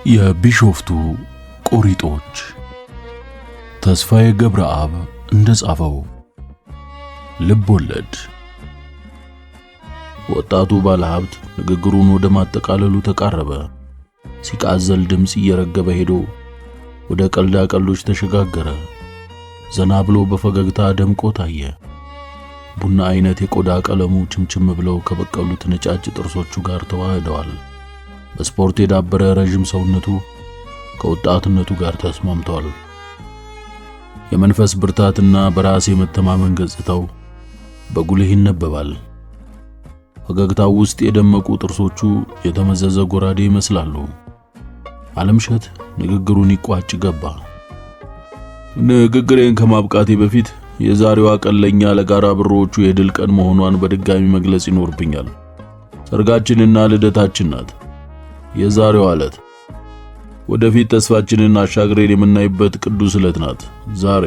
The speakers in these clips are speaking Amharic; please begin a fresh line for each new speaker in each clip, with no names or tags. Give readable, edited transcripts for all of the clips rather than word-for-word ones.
የቢሾፍቱ ቆሪጦች ተስፋዬ ገብረአብ እንደጻፈው ልብ ወለድ። ወጣቱ ባለሀብት ንግግሩን ወደ ማጠቃለሉ ተቃረበ። ሲቃዘል ድምጽ እየረገበ ሄዶ ወደ ቀልዳ ቀልዶች ተሸጋገረ። ዘና ብሎ በፈገግታ ደምቆ ታየ። ቡና አይነት የቆዳ ቀለሙ ችምችም ብለው ከበቀሉት ነጫጭ ጥርሶቹ ጋር ተዋህደዋል። በስፖርት የዳበረ ረጅም ሰውነቱ ከወጣትነቱ ጋር ተስማምቷል። የመንፈስ ብርታትና በራስ የመተማመን ገጽታው በጉልህ ይነበባል። ፈገግታው ውስጥ የደመቁ ጥርሶቹ የተመዘዘ ጎራዴ ይመስላሉ። ዓለምሸት ንግግሩን ይቋጭ ገባ። ንግግሬን ከማብቃቴ በፊት የዛሬዋ ቀን ለኛ ለጋራ ብሮቹ የድል ቀን መሆኗን በድጋሚ መግለጽ ይኖርብኛል። ሰርጋችንና ልደታችን ናት። የዛሬዋ ዕለት ወደፊት ተስፋችንን አሻግረን የምናይበት ቅዱስ ዕለት ናት። ዛሬ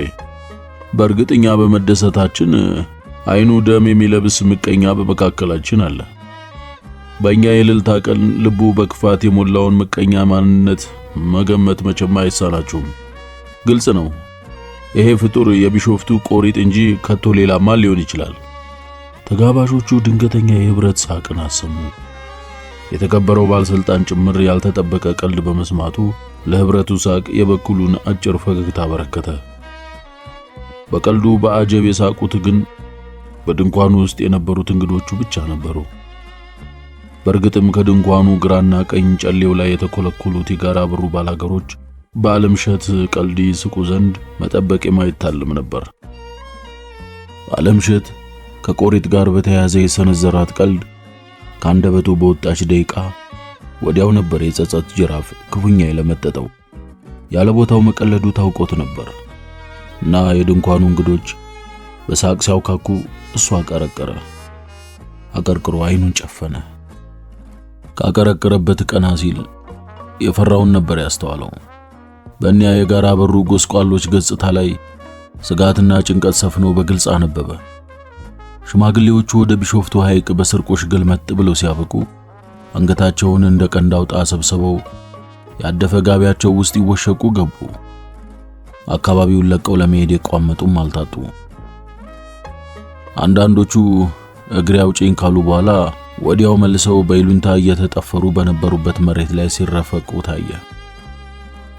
በእርግጠኛ በመደሰታችን አይኑ ደም የሚለብስ ምቀኛ በመካከላችን አለ። በእኛ የልልታ ቀን ልቡ በክፋት የሞላውን ምቀኛ ማንነት መገመት መቼም አይሳናችሁም። ግልጽ ነው። ይሄ ፍጡር የቢሾፍቱ ቆሪጥ እንጂ ከቶ ሌላማ ሊሆን ይችላል። ተጋባዦቹ ድንገተኛ የህብረት ሳቅን አሰሙ። የተከበረው ባለስልጣን ጭምር ያልተጠበቀ ቀልድ በመስማቱ ለህብረቱ ሳቅ የበኩሉን አጭር ፈገግታ በረከተ። በቀልዱ በአጀብ የሳቁት ግን በድንኳኑ ውስጥ የነበሩት እንግዶቹ ብቻ ነበሩ። በእርግጥም ከድንኳኑ ግራና ቀኝ ጨሌው ላይ የተኮለኮሉት የጋራ ብሩ ባላገሮች በዓለምሸት ቀልድ ይስቁ ዘንድ መጠበቅ የማይታለም ነበር። ዓለምሸት ከቆሪጥ ጋር በተያያዘ የሰነዘራት ቀልድ ካንደበቱ በወጣች ደቂቃ ወዲያው ነበር የጸጸት ጅራፍ ክፉኛ የለመጠጠው። ያለ ቦታው መቀለዱ ታውቆት ነበር እና የድንኳኑ እንግዶች በሳቅ ሲያውካኩ እሱ አቀረቀረ። አቀርቅሮ አይኑን ጨፈነ። ካቀረቀረበት ቀና ሲል የፈራውን ነበር ያስተዋለው። በእኒያ የጋራ በሩ ጎስቋሎች ገጽታ ላይ ስጋትና ጭንቀት ሰፍኖ በግልጽ አነበበ። ሽማግሌዎቹ ወደ ቢሾፍቱ ሐይቅ በስርቆሽ ገልመጥ ብለው ሲያበቁ አንገታቸውን እንደ ቀንድ አውጣ ሰብስበው ያደፈ ጋቢያቸው ውስጥ ይወሸቁ ገቡ። አካባቢውን ለቀው ለመሄድ የቋመጡም አልታጡ። አንዳንዶቹ እግሬ አውጪኝ ካሉ በኋላ ወዲያው መልሰው በይሉንታ እየተጠፈሩ በነበሩበት መሬት ላይ ሲረፈቁ ታየ።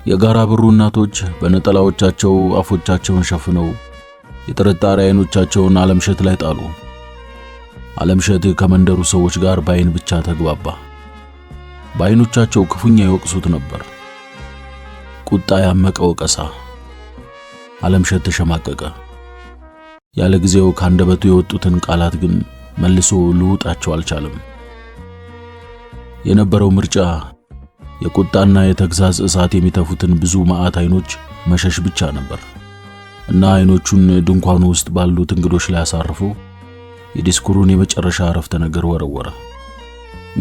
የጋራ ብሩ እናቶች በነጠላዎቻቸው አፎቻቸውን ሸፍነው የጥርጣሬ አይኖቻቸውን ዓለምሸት ላይ ጣሉ። ዓለምሸት ከመንደሩ ሰዎች ጋር በአይን ብቻ ተግባባ። በአይኖቻቸው ክፉኛ ይወቅሱት ነበር። ቁጣ ያመቀ ወቀሳ። ዓለምሸት ተሸማቀቀ። ያለ ጊዜው ካንደበቱ የወጡትን ቃላት ግን መልሶ ልውጣቸው አልቻለም። የነበረው ምርጫ የቁጣና የተግዛዝ እሳት የሚተፉትን ብዙ መዓት አይኖች መሸሽ ብቻ ነበር እና አይኖቹን ድንኳኑ ውስጥ ባሉት እንግዶች ላይ አሳርፎ የዲስኩሩን የመጨረሻ አረፍተ ነገር ወረወረ።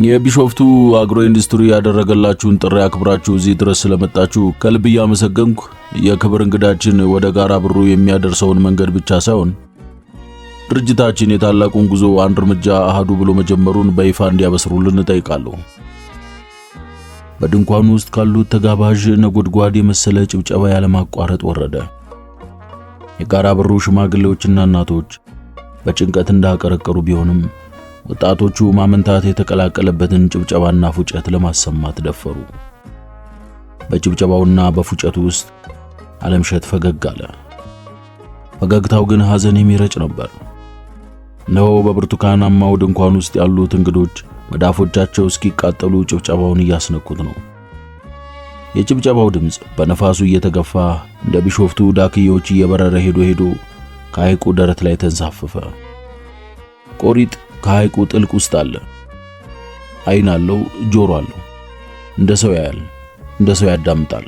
የቢሾፍቱ አግሮ ኢንዱስትሪ ያደረገላችሁን ጥሪ አክብራችሁ እዚህ ድረስ ስለመጣችሁ ከልብ እያመሰገንኩ የክብር እንግዳችን ወደ ጋራ ብሩ የሚያደርሰውን መንገድ ብቻ ሳይሆን ድርጅታችን የታላቁን ጉዞ አንድ እርምጃ አሃዱ ብሎ መጀመሩን በይፋ እንዲያበስሩልን እጠይቃለሁ። በድንኳኑ ውስጥ ካሉት ተጋባዥ ነጎድጓድ የመሰለ ጭብጨባ ያለማቋረጥ ወረደ። የጋራ ብሩ ሽማግሌዎችና እናቶች በጭንቀት እንዳቀረቀሩ ቢሆንም ወጣቶቹ ማመንታት የተቀላቀለበትን ጭብጨባና ፉጨት ለማሰማት ደፈሩ። በጭብጨባውና በፉጨቱ ውስጥ ዓለምሸት ፈገግ አለ። ፈገግታው ግን ሐዘን የሚረጭ ነበር። ነው በብርቱካናማው ድንኳን ውስጥ ያሉት እንግዶች መዳፎቻቸው እስኪቃጠሉ ጭብጨባውን እያስነኩት ነው። የጭብጨባው ድምጽ በነፋሱ እየተገፋ እንደ ቢሾፍቱ ዳክዬዎች እየበረረ ሄዶ ከሐይቁ ደረት ላይ ተንሳፈፈ። ቆሪጥ ከሐይቁ ጥልቅ ውስጥ አለ። አይን አለው፣ ጆሮ አለው። እንደ ሰው ያያል፣ እንደ ሰው ያዳምጣል።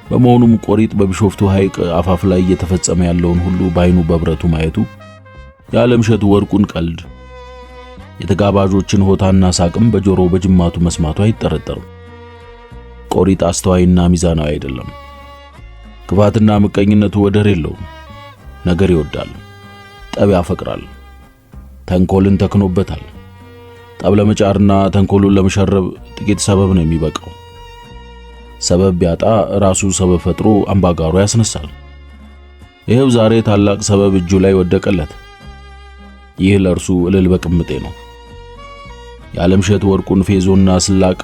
በመሆኑም ቆሪጥ በቢሾፍቱ ሐይቅ አፋፍ ላይ እየተፈጸመ ያለውን ሁሉ በአይኑ በብረቱ ማየቱ የዓለምሸት ወርቁን ቀልድ የተጋባዦችን ሆታና ሳቅም በጆሮ በጅማቱ መስማቱ አይጠረጠርም። ቆሪጥ አስተዋይና ሚዛናዊ አይደለም። ክፋትና ምቀኝነቱ ወደር የለውም። ነገር ይወዳል፣ ጠብ ያፈቅራል፣ ተንኮልን ተክኖበታል። ጠብ ለመጫርና ተንኮሉን ለመሸረብ ጥቂት ሰበብ ነው የሚበቃው። ሰበብ ቢያጣ ራሱ ሰበብ ፈጥሮ አምባጓሮ ያስነሳል። ይሄው ዛሬ ታላቅ ሰበብ እጁ ላይ ወደቀለት። ይህ ለእርሱ እልል በቅምጤ ነው። የዓለምሸት ወርቁን ፌዞና ስላቅ፣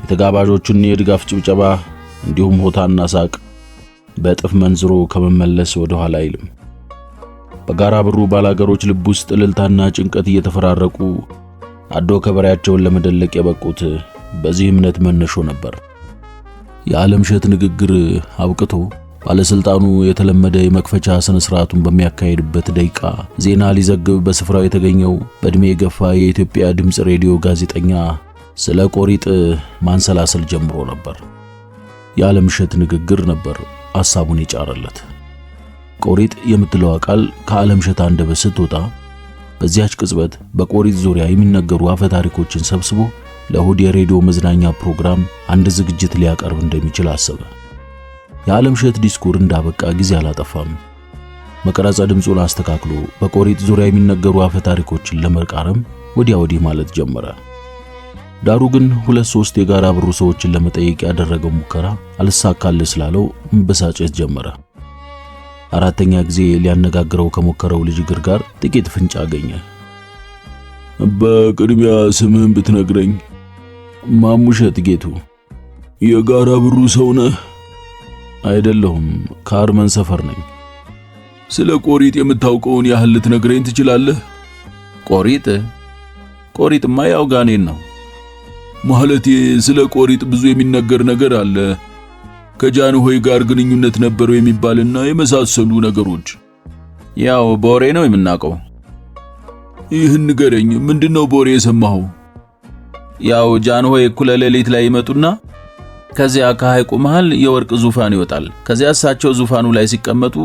የተጋባዦቹን የድጋፍ ጭብጨባ እንዲሁም ሆታና ሳቅ በጥፍ መንዝሮ ከመመለስ ወደ ኋላ አይልም። በጋራ ብሩ ባላገሮች ልብ ውስጥ እልልታና ጭንቀት እየተፈራረቁ አዶ ከበሬያቸውን ለመደለቅ የበቁት በዚህ እምነት መነሾ ነበር። የዓለምሸት ንግግር አብቅቶ ባለስልጣኑ የተለመደ የመክፈቻ ስነ ስርዓቱን በሚያካሂድበት ደቂቃ ዜና ሊዘግብ በስፍራው የተገኘው በእድሜ የገፋ የኢትዮጵያ ድምጽ ሬዲዮ ጋዜጠኛ ስለ ቆሪጥ ማንሰላሰል ጀምሮ ነበር። የዓለምሸት ንግግር ነበር ሐሳቡን የጫረለት። ቆሪጥ የምትለው ቃል ከዓለምሸት አንደበት ስትወጣ በዚያች ቅጽበት በቆሪጥ ዙሪያ የሚነገሩ አፈ ታሪኮችን ሰብስቦ ለእሁድ የሬዲዮ መዝናኛ ፕሮግራም አንድ ዝግጅት ሊያቀርብ እንደሚችል አሰበ። የዓለምሸት ዲስኩር እንዳበቃ ጊዜ አላጠፋም። መቀረጸ ድምፁን አስተካክሎ በቆሪጥ ዙሪያ የሚነገሩ አፈ ታሪኮችን ለመቃረም ወዲያ ወዲህ ማለት ጀመረ። ዳሩ ግን 2-3 የጋራ ብሩ ሰዎችን ለመጠየቅ ያደረገው ሙከራ አልሳካል ስላለው መበሳጨት ጀመረ። አራተኛ ጊዜ ሊያነጋግረው ከሞከረው ልጅ እግር ጋር ጥቂት ፍንጭ አገኘ። በቅድሚያ ስምህን ብትነግረኝ? ማሙሸት ጌቱ። የጋራ ብሩ ሰው ነህ? አይደለሁም፣ ከአርመን ሰፈር ነኝ። ስለ ቆሪጥ የምታውቀውን ያህል ልትነግረኝ ትችላለህ? ቆሪጥማ ያው ጋኔን ነው። ማለቴ ስለ ቆሪጥ ብዙ የሚነገር ነገር አለ። ከጃንሆይ ጋር ግንኙነት ነበረው የሚባልና የመሳሰሉ ነገሮች። ያው በወሬ ነው የምናውቀው። ይህን ንገረኝ፣ ምንድነው በወሬ የሰማኸው? ያው ጃንሆይ እኩለ ሌሊት ላይ ይመጡና ከዚያ ከሐይቁ መሃል የወርቅ ዙፋን ይወጣል። ከዚያ እሳቸው ዙፋኑ ላይ ሲቀመጡ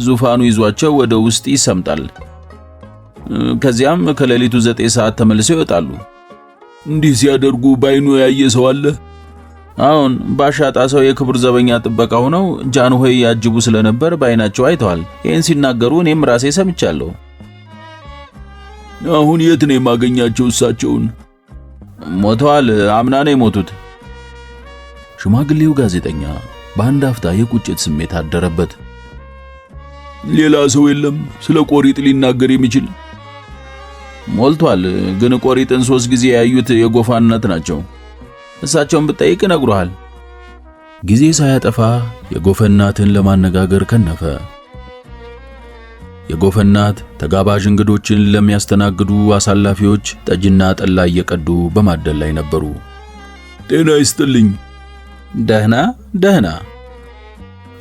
ዙፋኑ ይዟቸው ወደ ውስጥ ይሰምጣል። ከዚያም ከሌሊቱ 9 ሰዓት ተመልሰው ይወጣሉ። እንዲህ ሲያደርጉ ባይኑ ያየ ሰው አለ? አሁን ባሻጣ ሰው የክብር ዘበኛ ጥበቃ ሆነው ጃንሆይ ያጅቡ ስለነበር ባይናቸው አይተዋል። ይህን ሲናገሩ እኔም ራሴ ሰምቻለሁ። አሁን የት ነው የማገኛቸው እሳቸውን? ሞተዋል። አምና ነው የሞቱት። ሽማግሌው ጋዜጠኛ በአንድ አፍታ የቁጭት ስሜት አደረበት። ሌላ ሰው የለም ስለ ቆሪጥ ሊናገር የሚችል? ሞልቷል። ግን ቆሪጥን 3 ጊዜ ያዩት የጎፋ እናት ናቸው። እሳቸውን ብትጠይቅ ነግሮሃል። ጊዜ ሳያጠፋ የጎፋ እናትን ለማነጋገር ከነፈ። የጎፋ እናት ተጋባዥ እንግዶችን ለሚያስተናግዱ አሳላፊዎች ጠጅና ጠላ እየቀዱ በማደል ላይ ነበሩ። ጤና ይስጥልኝ። ደህና።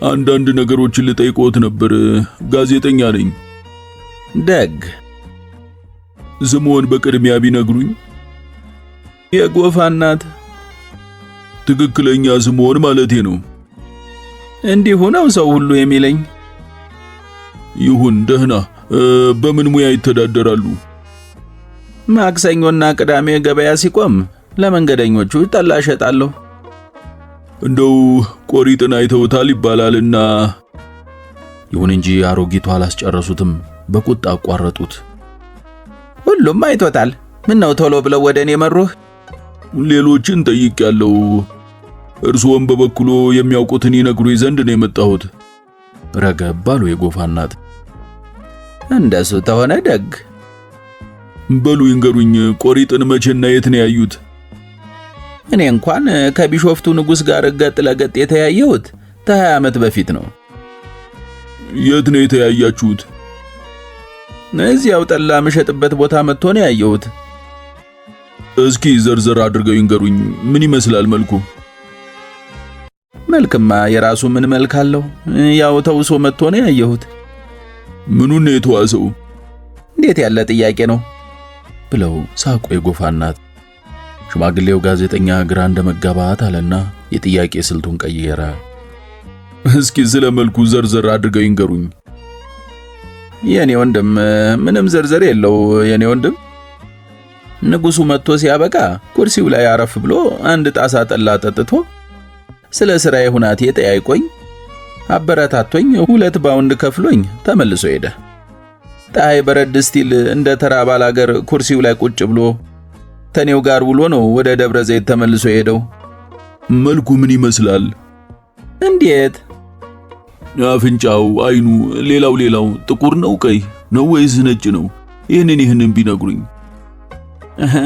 አንዳንድ ነገሮችን ልጠይቅዎት ነበር። ጋዜጠኛ ነኝ። ደግ። ስምዎን በቅድሚያ ቢነግሩኝ? የጎፋ እናት። ትክክለኛ ስምዎን ማለቴ ነው። እንዲሁ ነው ሰው ሁሉ የሚለኝ። ይሁን፣ ደህና። በምን ሙያ ይተዳደራሉ? ማክሰኞና ቅዳሜ ገበያ ሲቆም ለመንገደኞቹ ጠላ እሸጣለሁ። እንደው ቆሪጥን አይተውታል ይባላልና። ይሁን እንጂ አሮጊቱ አላስጨረሱትም። በቁጣ አቋረጡት። ሁሉም አይቶታል። ምን ነው ቶሎ ብለው ወደ እኔ መሩህ? ሌሎችን ጠይቄያለሁ። እርስዎም በበኩሎ የሚያውቁትን ይነግሩኝ ዘንድ ነው የመጣሁት። ረገብ ባሉ የጎፋ እናት። እንደሱ ተሆነ ደግ። በሉ ይንገሩኝ፣ ቆሪጥን መቼና የት ነው ያዩት? እኔ እንኳን ከቢሾፍቱ ንጉሥ ጋር ገጥ ለገጥ የተያየሁት 20 ዓመት በፊት ነው። የት ነው የተያያችሁት? እዚያው ጠላ መሸጥበት ቦታ መጥቶ ነው ያየሁት። እስኪ ዘርዘር አድርገው ይንገሩኝ። ምን ይመስላል መልኩ? መልክማ የራሱ ምን መልክ አለው? ያው ተውሶ መጥቶ ነው ያየሁት። ምኑን ነው የተዋሰው? እንዴት ያለ ጥያቄ ነው ብለው ሳቁ የጎፋ እናት። ሽማግሌው ጋዜጠኛ ግራ እንደመጋባት አለና የጥያቄ ስልቱን ቀየረ። እስኪ ስለ መልኩ ዘርዘር አድርገው ይንገሩኝ። የኔ ወንድም ምንም ዘርዘር የለው። የኔ ወንድም ንጉሱ መጥቶ ሲያበቃ ኩርሲው ላይ አረፍ ብሎ አንድ ጣሳ ጠላ ጠጥቶ ስለ ስራዬ ሁናቴ ጠያይቆኝ አበረታቶኝ 2 ባውንድ ከፍሎኝ ተመልሶ ሄደ። ጣይ በረድ ስቲል እንደ ተራ ባላገር ኩርሲው ላይ ቁጭ ብሎ ተኔው ጋር ውሎ ነው ወደ ደብረ ዘይት ተመልሶ ሄደው። መልኩ ምን ይመስላል?
እንዴት?
አፍንጫው፣ አይኑ፣ ሌላው ጥቁር ነው ቀይ ነው ወይስ ነጭ ነው? ይህንን ቢነግሩኝ።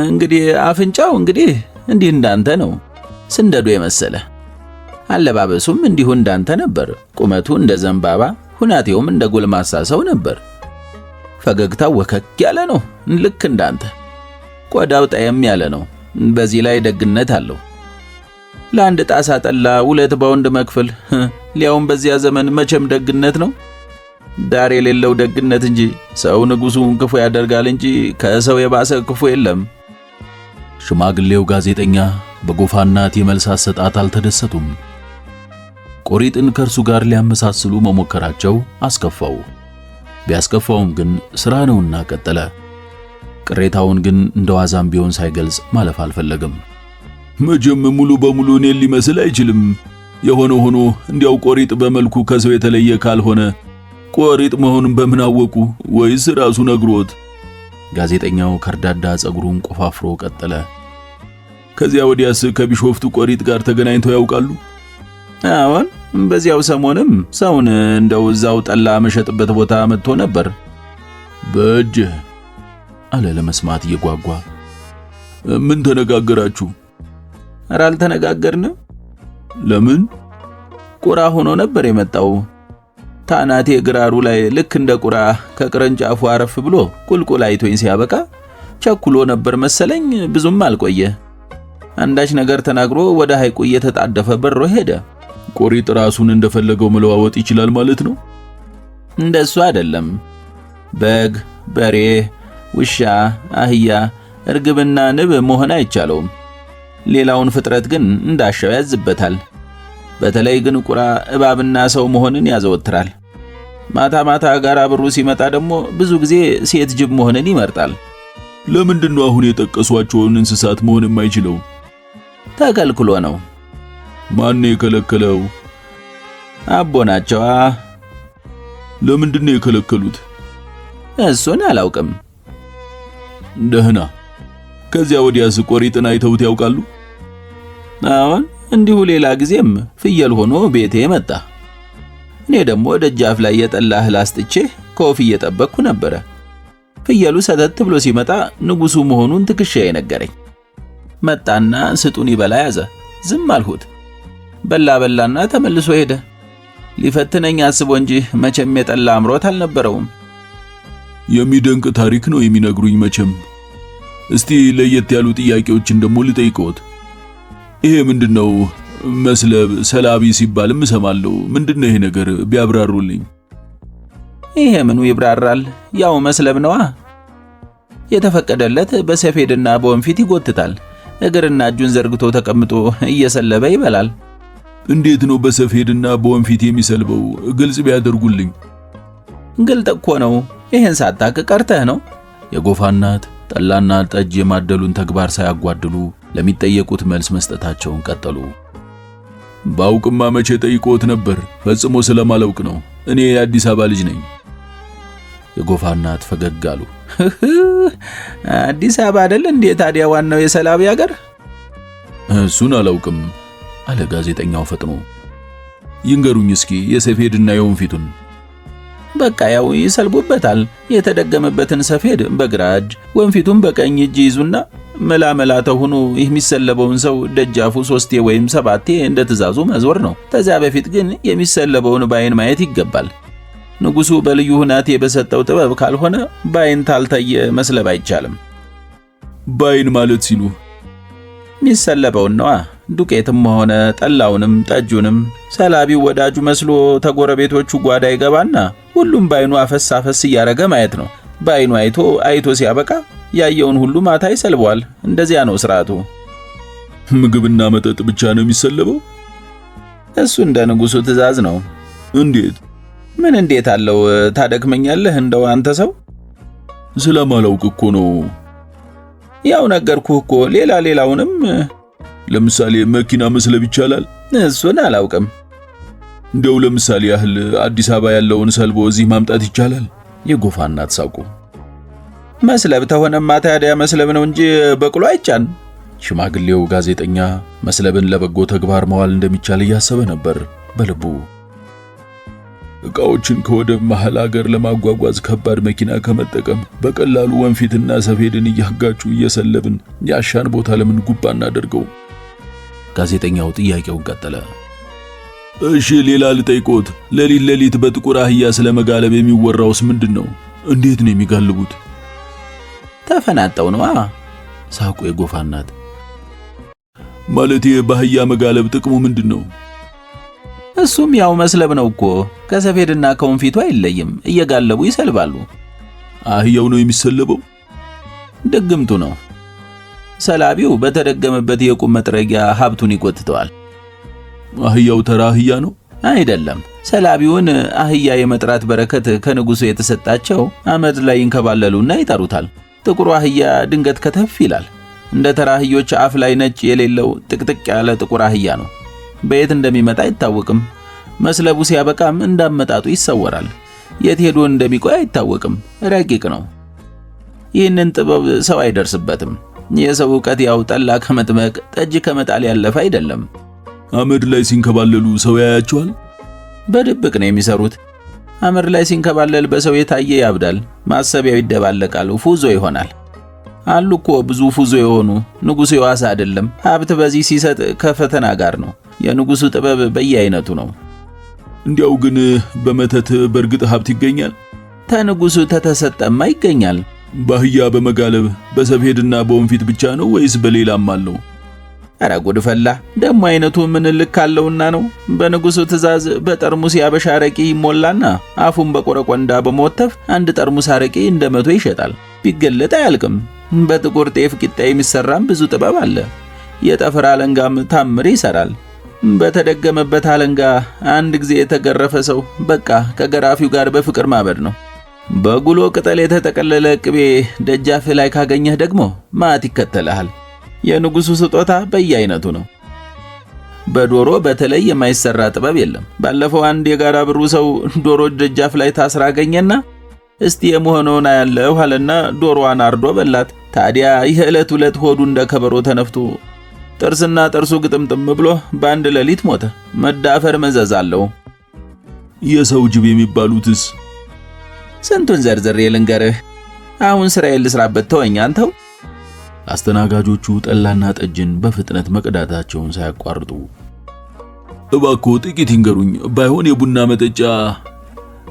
እንግዲህ አፍንጫው እንግዲህ እንዲህ እንዳንተ ነው፣ ስንደዶ የመሰለ። አለባበሱም እንዲሁ እንዳንተ ነበር። ቁመቱ እንደ ዘንባባ፣ ሁናቴውም እንደ ጎልማሳ ሰው ነበር። ፈገግታው ወከክ ያለ ነው፣ ልክ እንዳንተ። ቆዳው ጠየም ያለ ነው፣ በዚህ ላይ ደግነት አለው። ለአንድ ጣሳ ጠላ 2 ባውንድ መክፈል፣ ሊያውም በዚያ ዘመን መቼም ደግነት ነው? ዳር የሌለው ደግነት እንጂ። ሰው ንጉሱን ክፉ ያደርጋል እንጂ ከሰው የባሰ ክፉ የለም።
ሽማግሌው ጋዜጠኛ በጎፋ እናት የመልስ አሰጣጥ አልተደሰቱም። ቆሪጥን ከእርሱ ጋር ሊያመሳስሉ መሞከራቸው አስከፋው። ቢያስከፋውም ግን ሥራ ነውና ቀጠለ። ቅሬታውን ግን እንደ ዋዛም ቢሆን ሳይገልጽ ማለፍ አልፈለግም። መቼም ሙሉ በሙሉ እኔን ሊመስል አይችልም። የሆነ ሆኖ እንዲያው ቆሪጥ በመልኩ ከሰው የተለየ ካልሆነ ቆሪጥ መሆኑን በምን አወቁ? ወይስ ራሱ ነግሮት? ጋዜጠኛው ከርዳዳ ጸጉሩን ቆፋፍሮ ቀጠለ። ከዚያ ወዲያስ ከቢሾፍቱ ቆሪጥ ጋር ተገናኝተው ያውቃሉ?
አዎን፣ በዚያው ሰሞንም ሰውን እንደው እዛው ጠላ መሸጥበት ቦታ መጥቶ ነበር።
በእጅ አለ ለመስማት እየጓጓ። ምን ተነጋገራችሁ?
ኧረ አልተነጋገርንም።
ለምን?
ቁራ ሆኖ ነበር የመጣው። ታናቴ ግራሩ ላይ ልክ እንደ ቁራ ከቅርንጫፉ አረፍ ብሎ ቁልቁል አይቶኝ ሲያበቃ ቸኩሎ ነበር መሰለኝ። ብዙም አልቆየ። አንዳች ነገር ተናግሮ ወደ ሐይቁ እየተጣደፈ በሮ ሄደ።
ቆሪጥ ራሱን እንደፈለገው መለዋወጥ ይችላል ማለት ነው?
እንደሱ አይደለም። በግ፣ በሬ፣ ውሻ፣ አህያ፣ እርግብና ንብ መሆን አይቻለውም። ሌላውን ፍጥረት ግን እንዳሻው ያዝበታል። በተለይ ግን ቁራ እባብና ሰው መሆንን ያዘወትራል። ማታ ማታ ጋር ብሩ ሲመጣ ደግሞ ብዙ ጊዜ ሴት ጅብ መሆንን ይመርጣል።
ለምንድነው አሁን የጠቀሷቸውን እንስሳት መሆን የማይችለው?
ተከልክሎ ነው።
ማን የከለከለው?
አቦ ናቸዋ።
ለምንድነው የከለከሉት?
እሱን አላውቅም።
ደህና። ከዚያ ወዲያስ ቆሪጥን አይተውት ያውቃሉ?
አዎን፣ እንዲሁ ሌላ ጊዜም ፍየል ሆኖ ቤቴ መጣ። እኔ ደግሞ ደጃፍ ላይ የጠላ እህል አስጥቼ ከወፍ እየጠበቅኩ ነበረ። ፍየሉ ሰተት ብሎ ሲመጣ ንጉሱ መሆኑን ትከሻዬ ነገረኝ። መጣና ስጡን ይበላ ያዘ። ዝም አልሁት። በላና ተመልሶ ሄደ። ሊፈትነኝ አስቦ እንጂ መቼም የጠላ አምሮት አልነበረውም።
የሚደንቅ ታሪክ ነው የሚነግሩኝ መቼም። እስቲ ለየት ያሉ ጥያቄዎችን ደግሞ ልጠይቅዎት። ይሄ ምንድነው? መስለብ፣ ሰላቢ ሲባልም እሰማለሁ። ምንድነው ይሄ ነገር? ቢያብራሩልኝ።
ይሄ ምኑ ይብራራል? ያው መስለብ ነዋ። የተፈቀደለት በሰፌድና በወንፊት ይጎትታል። እግርና እጁን ዘርግቶ ተቀምጦ እየሰለበ ይበላል።
እንዴት ነው በሰፌድና በወንፊት የሚሰልበው? ግልጽ ቢያደርጉልኝ።
ግልጥ እኮ ነው። ይሄን ሳታቅ ቀርተህ ነው።
የጎፋ እናት ጠላና ጠጅ የማደሉን ተግባር ሳያጓድሉ ለሚጠየቁት መልስ መስጠታቸውን ቀጠሉ። ባውቅማ መቼ ጠይቆት ነበር? ፈጽሞ ስለማላውቅ ነው። እኔ የአዲስ አበባ ልጅ ነኝ። የጎፋ እናት ፈገግ አሉ።
አዲስ አበባ አይደል እንዴ ታዲያ ዋናው የሰላቢ ሀገር?
እሱን አላውቅም አለ ጋዜጠኛው ፈጥኖ። ይንገሩኝ እስኪ የሰፌድና የወንፊቱን።
በቃ ያው ይሰልቡበታል። የተደገመበትን ሰፌድ በግራ እጅ ወንፊቱን በቀኝ እጅ ይዙና መላመላ ተሆኖ የሚሰለበውን ሰው ደጃፉ 3 ወይም 7 እንደ ትእዛዙ መዞር ነው። ከዚያ በፊት ግን የሚሰለበውን ባይን ማየት ይገባል። ንጉሱ በልዩ ሁናቴ በሰጠው ጥበብ ካልሆነ ባይን ታልታየ መስለብ አይቻልም።
ባይን ማለት ሲሉ
የሚሰለበውን ነዋ። ዱቄትም ሆነ ጠላውንም ጠጁንም ሰላቢው ወዳጁ መስሎ ተጎረቤቶቹ ጓዳ ይገባና ሁሉም ባይኑ አፈስ እያረገ ማየት ነው። ባይኑ አይቶ ሲያበቃ ያየውን ሁሉ ማታ ይሰልበዋል። እንደዚያ ነው ስርዓቱ።
ምግብና መጠጥ ብቻ ነው የሚሰለበው?
እሱ እንደ ንጉሱ ትእዛዝ ነው።
እንዴት?
ምን እንዴት አለው? ታደክመኛለህ እንደው አንተ ሰው።
ስለማላውቅ እኮ ነው።
ያው ነገርኩህ እኮ። ሌላውንም
ለምሳሌ መኪና መስለብ ይቻላል?
እሱን አላውቅም።
እንደው ለምሳሌ ያህል አዲስ አበባ ያለውን ሰልቦ እዚህ ማምጣት ይቻላል? የጎፋ እናት ሳቁ።
መስለብ ተሆነማ ታዲያ መስለብ ነው እንጂ በቅሎ አይጫን።
ሽማግሌው ጋዜጠኛ መስለብን ለበጎ ተግባር መዋል እንደሚቻል እያሰበ ነበር በልቡ። ዕቃዎችን ከወደብ መሃል አገር ለማጓጓዝ ከባድ መኪና ከመጠቀም በቀላሉ ወንፊትና ሰፌድን እያጋጩ እየሰለብን ያሻን ቦታ ለምን ጉባ እናደርገው? ጋዜጠኛው ጥያቄውን ቀጠለ። እሺ ሌላ ልጠይቆት፣ ሌሊት በጥቁር አህያ ስለመጋለብ የሚወራውስ ምንድነው? እንዴት ነው የሚጋልቡት?
ተፈናጠው ነው
ሳቁ የጎፋ እናት። ማለቴ በአህያ መጋለብ ጥቅሙ ምንድነው?
እሱም ያው መስለብ ነው እኮ። ከሰፌድና ከወንፊቱ አይለይም፣ እየጋለቡ ይሰልባሉ።
አህያው ነው የሚሰለበው?
ድግምቱ ነው። ሰላቢው በተደገመበት የቁም መጥረጊያ ሀብቱን ይጎትተዋል።
አህያው ተራ አህያ ነው?
አይደለም። ሰላቢውን አህያ የመጥራት በረከት ከንጉሱ የተሰጣቸው አመድ ላይ ይንከባለሉና ይጠሩታል። ጥቁሩ አህያ ድንገት ከተፍ ይላል። እንደ ተራ አህዮች አፍ ላይ ነጭ የሌለው ጥቅጥቅ ያለ ጥቁር አህያ ነው። በየት እንደሚመጣ አይታወቅም። መስለቡ ሲያበቃም እንዳመጣጡ ይሰወራል። የት ሄዶ እንደሚቆይ አይታወቅም። ረቂቅ ነው። ይህንን ጥበብ ሰው አይደርስበትም። የሰው ዕውቀት ያው ጠላ ከመጥመቅ ጠጅ ከመጣል ያለፈ አይደለም።
አመድ ላይ ሲንከባለሉ ሰው ያያቸዋል?
በድብቅ ነው የሚሰሩት። አመድ ላይ ሲንከባለል በሰው የታየ ያብዳል። ማሰቢያው ይደባለቃል፣ ፉዞ ይሆናል። አሉ እኮ ብዙ ፉዞ የሆኑ። ንጉሱ የዋሳ አይደለም። ሀብት በዚህ ሲሰጥ ከፈተና ጋር ነው። የንጉሱ ጥበብ በየአይነቱ ነው።
እንዲያው ግን በመተት በርግጥ ሀብት ይገኛል?
ተንጉሱ ተተሰጠማ ይገኛል።
በአህያ በመጋለብ በሰፌድና በወንፊት ብቻ ነው ወይስ በሌላም አለው?
ኧረ ጉድ ፈላ። ደሞ አይነቱ ምን ልክ አለውና ነው። በንጉሱ ትእዛዝ በጠርሙስ ያበሻ አረቄ ይሞላና አፉን በቆረቆንዳ በመወተፍ አንድ ጠርሙስ አረቄ እንደ 100 ይሸጣል። ቢገለጥ አያልቅም። በጥቁር ጤፍ ቂጣ የሚሰራም ብዙ ጥበብ አለ። የጠፍር አለንጋም ታምር ይሰራል። በተደገመበት አለንጋ አንድ ጊዜ የተገረፈ ሰው በቃ ከገራፊው ጋር በፍቅር ማበድ ነው። በጉሎ ቅጠል የተጠቀለለ ቅቤ ደጃፍ ላይ ካገኘህ ደግሞ ማት ይከተልሃል። የንጉሱ ስጦታ በየአይነቱ ነው። በዶሮ በተለይ የማይሰራ ጥበብ የለም። ባለፈው አንድ የጋራ ብሩ ሰው ዶሮ ደጃፍ ላይ ታስራ አገኘና እስቲ የመሆነውን አያለሁ አለና ዶሮዋን አርዶ በላት። ታዲያ ይህ ዕለት ሆዱ እንደ ከበሮ ተነፍቶ ጥርስና ጥርሱ ግጥምጥም ብሎ በአንድ ሌሊት ሞተ። መዳፈር መዘዝ አለው።
የሰው ጅብ የሚባሉትስ?
ስንቱን ዘርዝሬ ልንገርህ። አሁን ስራዬን ልስራበት ተወኝ አንተው።
አስተናጋጆቹ ጠላና ጠጅን በፍጥነት መቅዳታቸውን ሳያቋርጡ እባክዎ ጥቂት ይንገሩኝ፣ ባይሆን የቡና መጠጫ።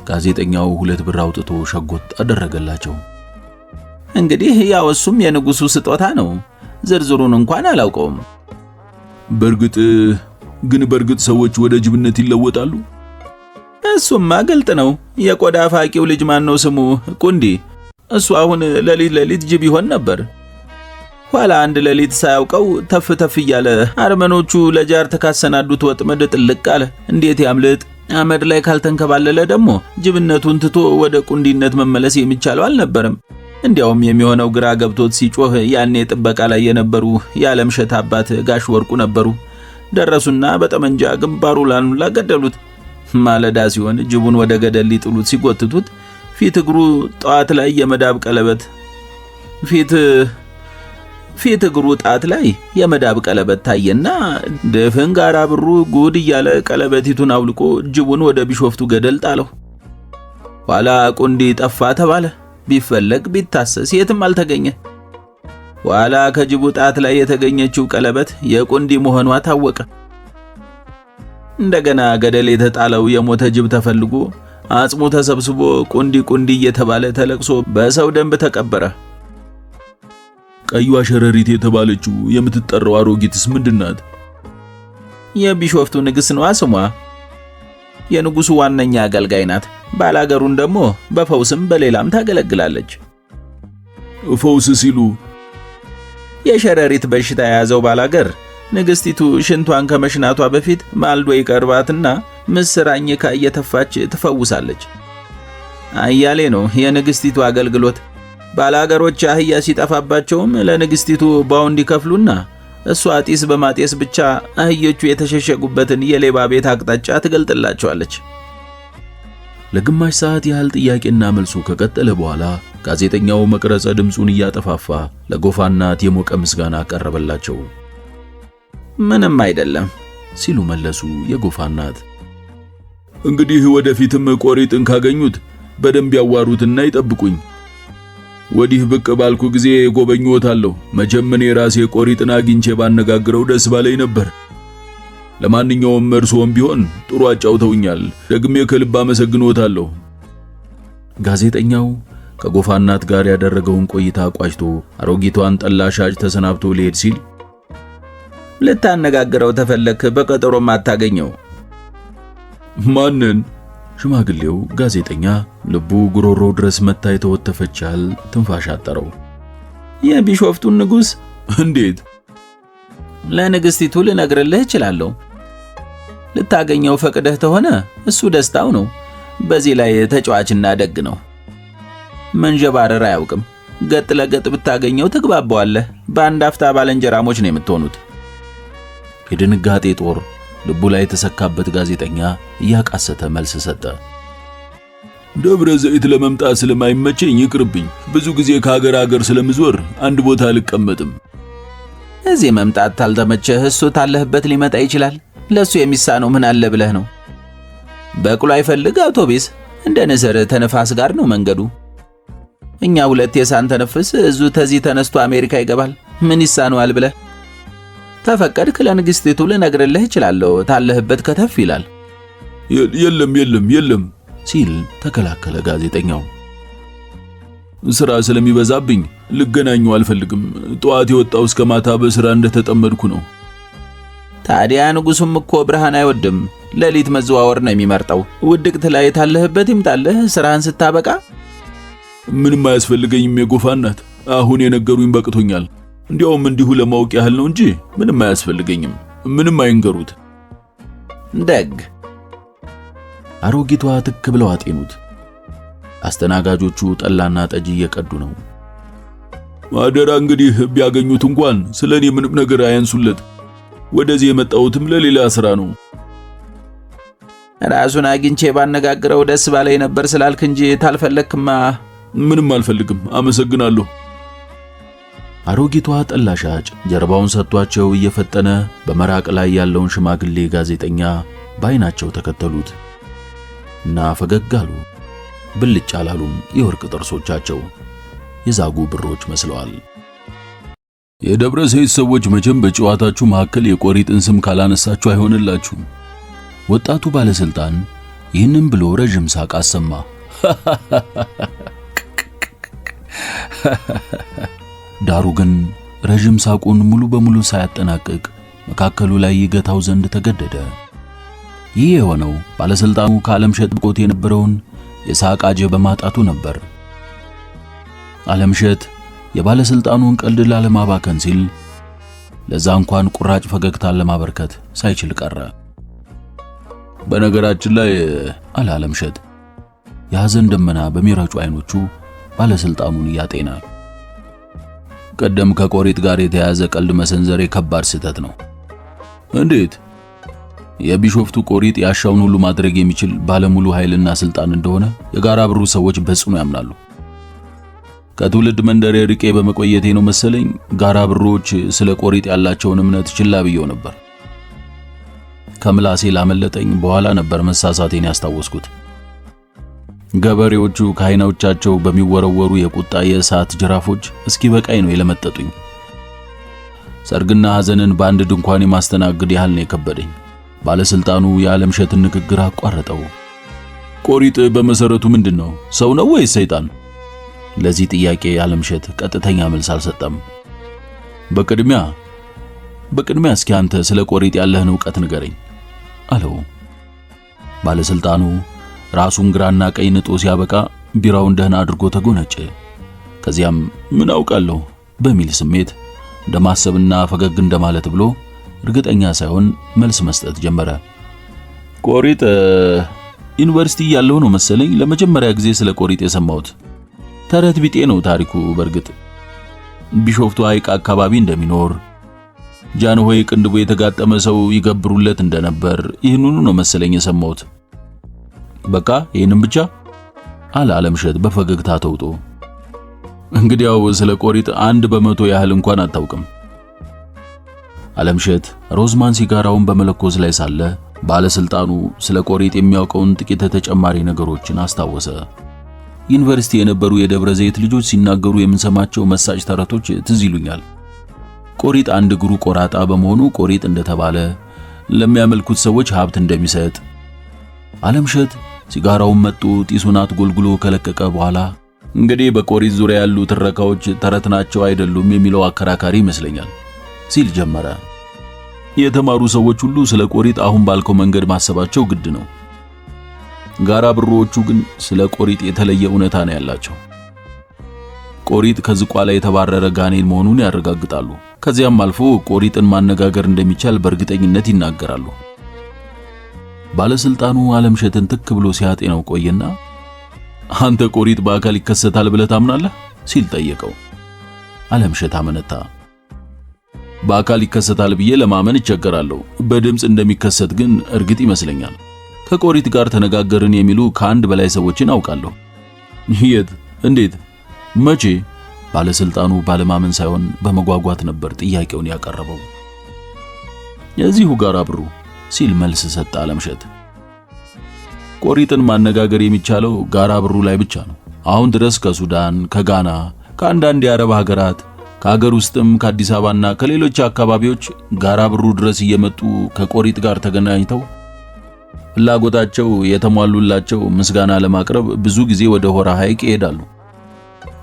ጋዜጠኛው 2 ብር አውጥቶ ሸጎጥ አደረገላቸው።
እንግዲህ ያው እሱም የንጉሱ ስጦታ ነው። ዝርዝሩን እንኳን አላውቀውም።
በርግጥ ሰዎች ወደ ጅብነት ይለወጣሉ?
እሱማ ግልጥ ነው። የቆዳ ፋቂው ልጅ ማን ነው ስሙ? ቁንዲ። እሱ አሁን ሌሊት ጅብ ይሆን ነበር። ኋላ አንድ ሌሊት ሳያውቀው ተፍ እያለ አርመኖቹ ለጃር ተካሰናዱት ወጥመድ ጥልቅ አለ። እንዴት ያምልጥ? አመድ ላይ ካልተንከባለለ ደግሞ ጅብነቱን ትቶ ወደ ቁንዲነት መመለስ የሚቻለው አልነበረም። እንዲያውም የሚሆነው ግራ ገብቶት ሲጮህ ያኔ ጥበቃ ላይ የነበሩ የዓለምሸት አባት ጋሽ ወርቁ ነበሩ። ደረሱና በጠመንጃ ግንባሩ ላኑላ ገደሉት። ማለዳ ሲሆን ጅቡን ወደ ገደል ሊጥሉት ሲጎትቱት ፊት እግሩ ጣት ላይ የመዳብ ቀለበት ፊት እግሩ ጣት ላይ የመዳብ ቀለበት ታየና ድፍን ጋራ ብሩ ጉድ እያለ ቀለበቲቱን አውልቆ ጅቡን ወደ ቢሾፍቱ ገደል ጣለው። ኋላ ቁንዲ ጠፋ ተባለ። ቢፈለግ ቢታሰስ የትም አልተገኘ። ኋላ ከጅቡ ጣት ላይ የተገኘችው ቀለበት የቁንዲ መሆኗ ታወቀ። እንደገና ገደል የተጣለው የሞተ ጅብ ተፈልጎ አጽሙ ተሰብስቦ ቁንዲ እየተባለ ተለቅሶ በሰው ደንብ ተቀበረ።
ቀዩዋ ሸረሪት የተባለችው የምትጠራው አሮጊትስ ምንድናት?
የቢሾፍቱ ንግሥት ነው ስሟ። የንጉሱ ዋነኛ አገልጋይ ናት። ባላገሩን ደግሞ በፈውስም በሌላም ታገለግላለች።
ፈውስ ሲሉ
የሸረሪት በሽታ የያዘው ባላገር ንግሥቲቱ ሽንቷን ከመሽናቷ በፊት ማልዶ ይቀርባትና ምስር አኝካ እየተፋች ትፈውሳለች። አያሌ ነው የንግሥቲቱ አገልግሎት። ባላገሮች አህያ ሲጠፋባቸውም ለንግሥቲቱ ባውንድ ይከፍሉና እሷ ጢስ በማጤስ ብቻ አህዮቹ የተሸሸጉበትን የሌባ ቤት አቅጣጫ ትገልጥላቸዋለች።
ለግማሽ ሰዓት ያህል ጥያቄና መልሱ ከቀጠለ በኋላ ጋዜጠኛው መቅረጸ ድምፁን እያጠፋፋ ለጎፋናት የሞቀ ምስጋና አቀረበላቸው።
ምንም አይደለም
ሲሉ መለሱ የጎፋናት። እንግዲህ ወደፊትም ቆሪጥን ካገኙት በደንብ ያዋሩትና ይጠብቁኝ። ወዲህ ብቅ ባልኩ ጊዜ ጎበኝዎታለሁ። መቼም እኔ ራሴ ቆሪጥን አግኝቼ ባነጋግረው ደስ ባለኝ ነበር። ለማንኛውም እርስዎም ቢሆን ጥሩ አጫውተውኛል። ደግሜ ከልብ አመሰግንዎታለሁ። ጋዜጠኛው ከጎፋናት ጋር ያደረገውን ቆይታ ቋጭቶ አሮጊቷን ጠላ ሻጭ ተሰናብቶ ሊሄድ ሲል
ልታነጋግረው ተፈለክ በቀጠሮም አታገኘው።
ማንን? ሽማግሌው ጋዜጠኛ ልቡ ጉሮሮ ድረስ መታ የተወተፈቻል ትንፋሽ አጠረው።
የቢሾፍቱን ንጉሥ።
እንዴት?
ለንግሥቲቱ ልነግርልህ እችላለሁ። ልታገኘው ፈቅደህ ተሆነ እሱ ደስታው ነው። በዚህ ላይ ተጫዋችና ደግ ነው። መንጀባረር አያውቅም። ገጥ ለገጥ ብታገኘው ትግባባዋለህ። በአንድ አፍታ ባልንጀራሞች ነው የምትሆኑት።
የድንጋጤ ጦር ልቡ ላይ የተሰካበት ጋዜጠኛ እያቃሰተ መልስ ሰጠ። ደብረ ዘይት ለመምጣት ስለማይመቸኝ ይቅርብኝ። ብዙ ጊዜ ከሀገር ስለምዞር አንድ ቦታ አልቀመጥም።
እዚህ መምጣት ታልተመቸህ እሱ ታለህበት ሊመጣ ይችላል። ለሱ የሚሳነው ምን አለ ብለህ ነው? በቅሎ አይፈልግ አውቶቢስ። እንደ ንስር ተነፋስ ጋር ነው መንገዱ። እኛ ሁለት የሳንተነፍስ እዙ ተዚህ ተነስቶ አሜሪካ ይገባል። ምን ይሳነዋል ብለህ? ተፈቀድክ ለንግሥቲቱ ልነግርልህ እችላለሁ። ታለህበት ከተፍ ይላል።
የለም ሲል ተከላከለ ጋዜጠኛው። ስራ ስለሚበዛብኝ ልገናኘው አልፈልግም። ጠዋት የወጣው እስከ ማታ በስራ እንደተጠመድኩ ነው።
ታዲያ ንጉሡም እኮ ብርሃን አይወድም። ሌሊት መዘዋወር ነው የሚመርጠው። ውድቅት ላይ ታለህበት ይምጣልህ ስራህን ስታበቃ።
ምንም አያስፈልገኝም የጎፋናት። አሁን የነገሩኝ በቅቶኛል። እንዲያውም እንዲሁ ለማወቅ ያህል ነው እንጂ ምንም አያስፈልገኝም። ምንም አይንገሩት።
ደግ።
አሮጊቷ ትክ ብለው አጤኑት። አስተናጋጆቹ ጠላና ጠጅ እየቀዱ ነው። አደራ እንግዲህ ቢያገኙት እንኳን ስለኔ ምንም ነገር አያንሱለት። ወደዚህ የመጣሁትም ለሌላ ስራ ነው።
ራሱን አግኝቼ ባነጋግረው ደስ ባለኝ ነበር ስላልክ እንጂ ታልፈለክማ።
ምንም አልፈልግም፣ አመሰግናለሁ። አሮጊቷ ጠላ ሻጭ ጀርባውን ሰጥቷቸው እየፈጠነ በመራቅ ላይ ያለውን ሽማግሌ ጋዜጠኛ ባይናቸው ተከተሉት እና ፈገግ አሉ። ብልጭ አላሉም የወርቅ ጥርሶቻቸው የዛጉ ብሮች መስለዋል። የደብረ ዘይት ሰዎች መቼም በጨዋታችሁ መካከል የቆሪጥን ስም ካላነሳችሁ አይሆንላችሁም። ወጣቱ ባለስልጣን ይህንን ብሎ ረጅም ሳቅ አሰማ። ዳሩ ግን ረጅም ሳቁን ሙሉ በሙሉ ሳያጠናቅቅ መካከሉ ላይ ይገታው ዘንድ ተገደደ። ይህ የሆነው ባለስልጣኑ ከዓለምሸት ብቆት የነበረውን የሳቅ አጀብ በማጣቱ ነበር። ዓለምሸት የባለስልጣኑን ቀልድ ላለማባከን ሲል ለዛ እንኳን ቁራጭ ፈገግታን ለማበርከት ሳይችል ቀረ። በነገራችን ላይ አለ ዓለምሸት የሐዘን ደመና በሚረጩ አይኖቹ ባለስልጣኑን ያጤና፣ ቀደም ከቆሪጥ ጋር የተያዘ ቀልድ መሰንዘር ከባድ ስህተት ነው። እንዴት? የቢሾፍቱ ቆሪጥ ያሻውን ሁሉ ማድረግ የሚችል ባለሙሉ ኃይልና ስልጣን እንደሆነ የጋራ ብሩ ሰዎች በጽኑ ያምናሉ። ከትውልድ መንደሬ ርቄ በመቆየቴ ነው መሰለኝ ጋራ ብሮች ስለ ቆሪጥ ያላቸውን እምነት ችላ ብየው ነበር። ከምላሴ ላመለጠኝ በኋላ ነበር መሳሳቴን ያስታወስኩት። ገበሬዎቹ ከዓይኖቻቸው በሚወረወሩ የቁጣ የእሳት ጅራፎች እስኪ በቃይ ነው የለመጠጡኝ። ሰርግና ሐዘንን በአንድ ድንኳን የማስተናገድ ያህል ነው የከበደኝ። ባለስልጣኑ የዓለምሸትን ንግግር አቋረጠው። ቆሪጥ በመሰረቱ ምንድነው? ሰው ነው ወይስ ሰይጣን? ለዚህ ጥያቄ ዓለምሸት ቀጥተኛ መልስ አልሰጠም። በቅድሚያ እስኪ አንተ ስለ ቆሪጥ ያለህን ዕውቀት ንገረኝ አለው። ባለስልጣኑ ራሱን ግራና ቀኝ ንጦ ሲያበቃ ቢራውን ደህና አድርጎ ተጎነጨ። ከዚያም ምን አውቃለሁ በሚል ስሜት እንደማሰብና ፈገግ እንደማለት ብሎ እርግጠኛ ሳይሆን መልስ መስጠት ጀመረ። ቆሪጥ ዩኒቨርሲቲ ያለው ነው መሰለኝ ለመጀመሪያ ጊዜ ስለ ቆሪጥ የሰማሁት። ተረት ቢጤ ነው ታሪኩ። በርግጥ ቢሾፍቱ ሐይቅ አካባቢ እንደሚኖር ጃንሆይ ቅንድቡ የተጋጠመ ሰው ይገብሩለት እንደነበር ይህንኑ ነው መሰለኝ የሰማሁት። በቃ ይህንም ብቻ አለ አለምሸት በፈገግታ ተውጦ። እንግዲያው ስለ ቆሪጥ 1% ያህል እንኳን አታውቅም። አለምሸት ሮዝማን ሲጋራውን በመለኮስ ላይ ሳለ ባለስልጣኑ ስለ ቆሪጥ የሚያውቀውን ጥቂት ተጨማሪ ነገሮችን አስታወሰ። ዩኒቨርሲቲ የነበሩ የደብረ ዘይት ልጆች ሲናገሩ የምንሰማቸው መሳጭ ተረቶች ትዝ ይሉኛል። ቆሪጥ አንድ እግሩ ቆራጣ በመሆኑ ቆሪጥ እንደተባለ፣ ለሚያመልኩት ሰዎች ሀብት እንደሚሰጥ። አለምሸት ሲጋራውን መጥቶ ጢሱን አትጎልጉሎ ከለቀቀ በኋላ እንግዲህ በቆሪጥ ዙሪያ ያሉ ትረካዎች ተረት ናቸው አይደሉም የሚለው አከራካሪ ይመስለኛል ሲል ጀመረ። የተማሩ ሰዎች ሁሉ ስለ ቆሪጥ አሁን ባልከው መንገድ ማሰባቸው ግድ ነው። ጋራ ብሮዎቹ ግን ስለ ቆሪጥ የተለየ እውነታ ነው ያላቸው። ቆሪጥ ከዝቋላ የተባረረ ጋኔን መሆኑን ያረጋግጣሉ። ከዚያም አልፎ ቆሪጥን ማነጋገር እንደሚቻል በእርግጠኝነት ይናገራሉ። ባለስልጣኑ አለምሸትን ትክ ብሎ ሲያጤነው ቆየና አንተ ቆሪጥ በአካል ይከሰታል ብለህ ታምናለህ ሲል ጠየቀው። አለምሸት አመነታ። በአካል ይከሰታል ብዬ ለማመን እቸገራለሁ። በድምጽ እንደሚከሰት ግን እርግጥ ይመስለኛል። ከቆሪጥ ጋር ተነጋገርን የሚሉ ከአንድ በላይ ሰዎችን አውቃለሁ። የት? እንዴት? መቼ? ባለስልጣኑ ባለማመን ሳይሆን በመጓጓት ነበር ጥያቄውን ያቀረበው። የዚሁ ጋራ ብሩ ሲል መልስ ሰጠ አለምሸት። ቆሪጥን ማነጋገር የሚቻለው ጋራ ብሩ ላይ ብቻ ነው። አሁን ድረስ ከሱዳን፣ ከጋና፣ ከአንዳንድ የአረብ ሀገራት፣ ከሀገር ውስጥም ከአዲስ አበባና ከሌሎች አካባቢዎች ጋራ ብሩ ድረስ እየመጡ ከቆሪጥ ጋር ተገናኝተው ፍላጎታቸው የተሟሉላቸው ምስጋና ለማቅረብ ብዙ ጊዜ ወደ ሆራ ሐይቅ ይሄዳሉ።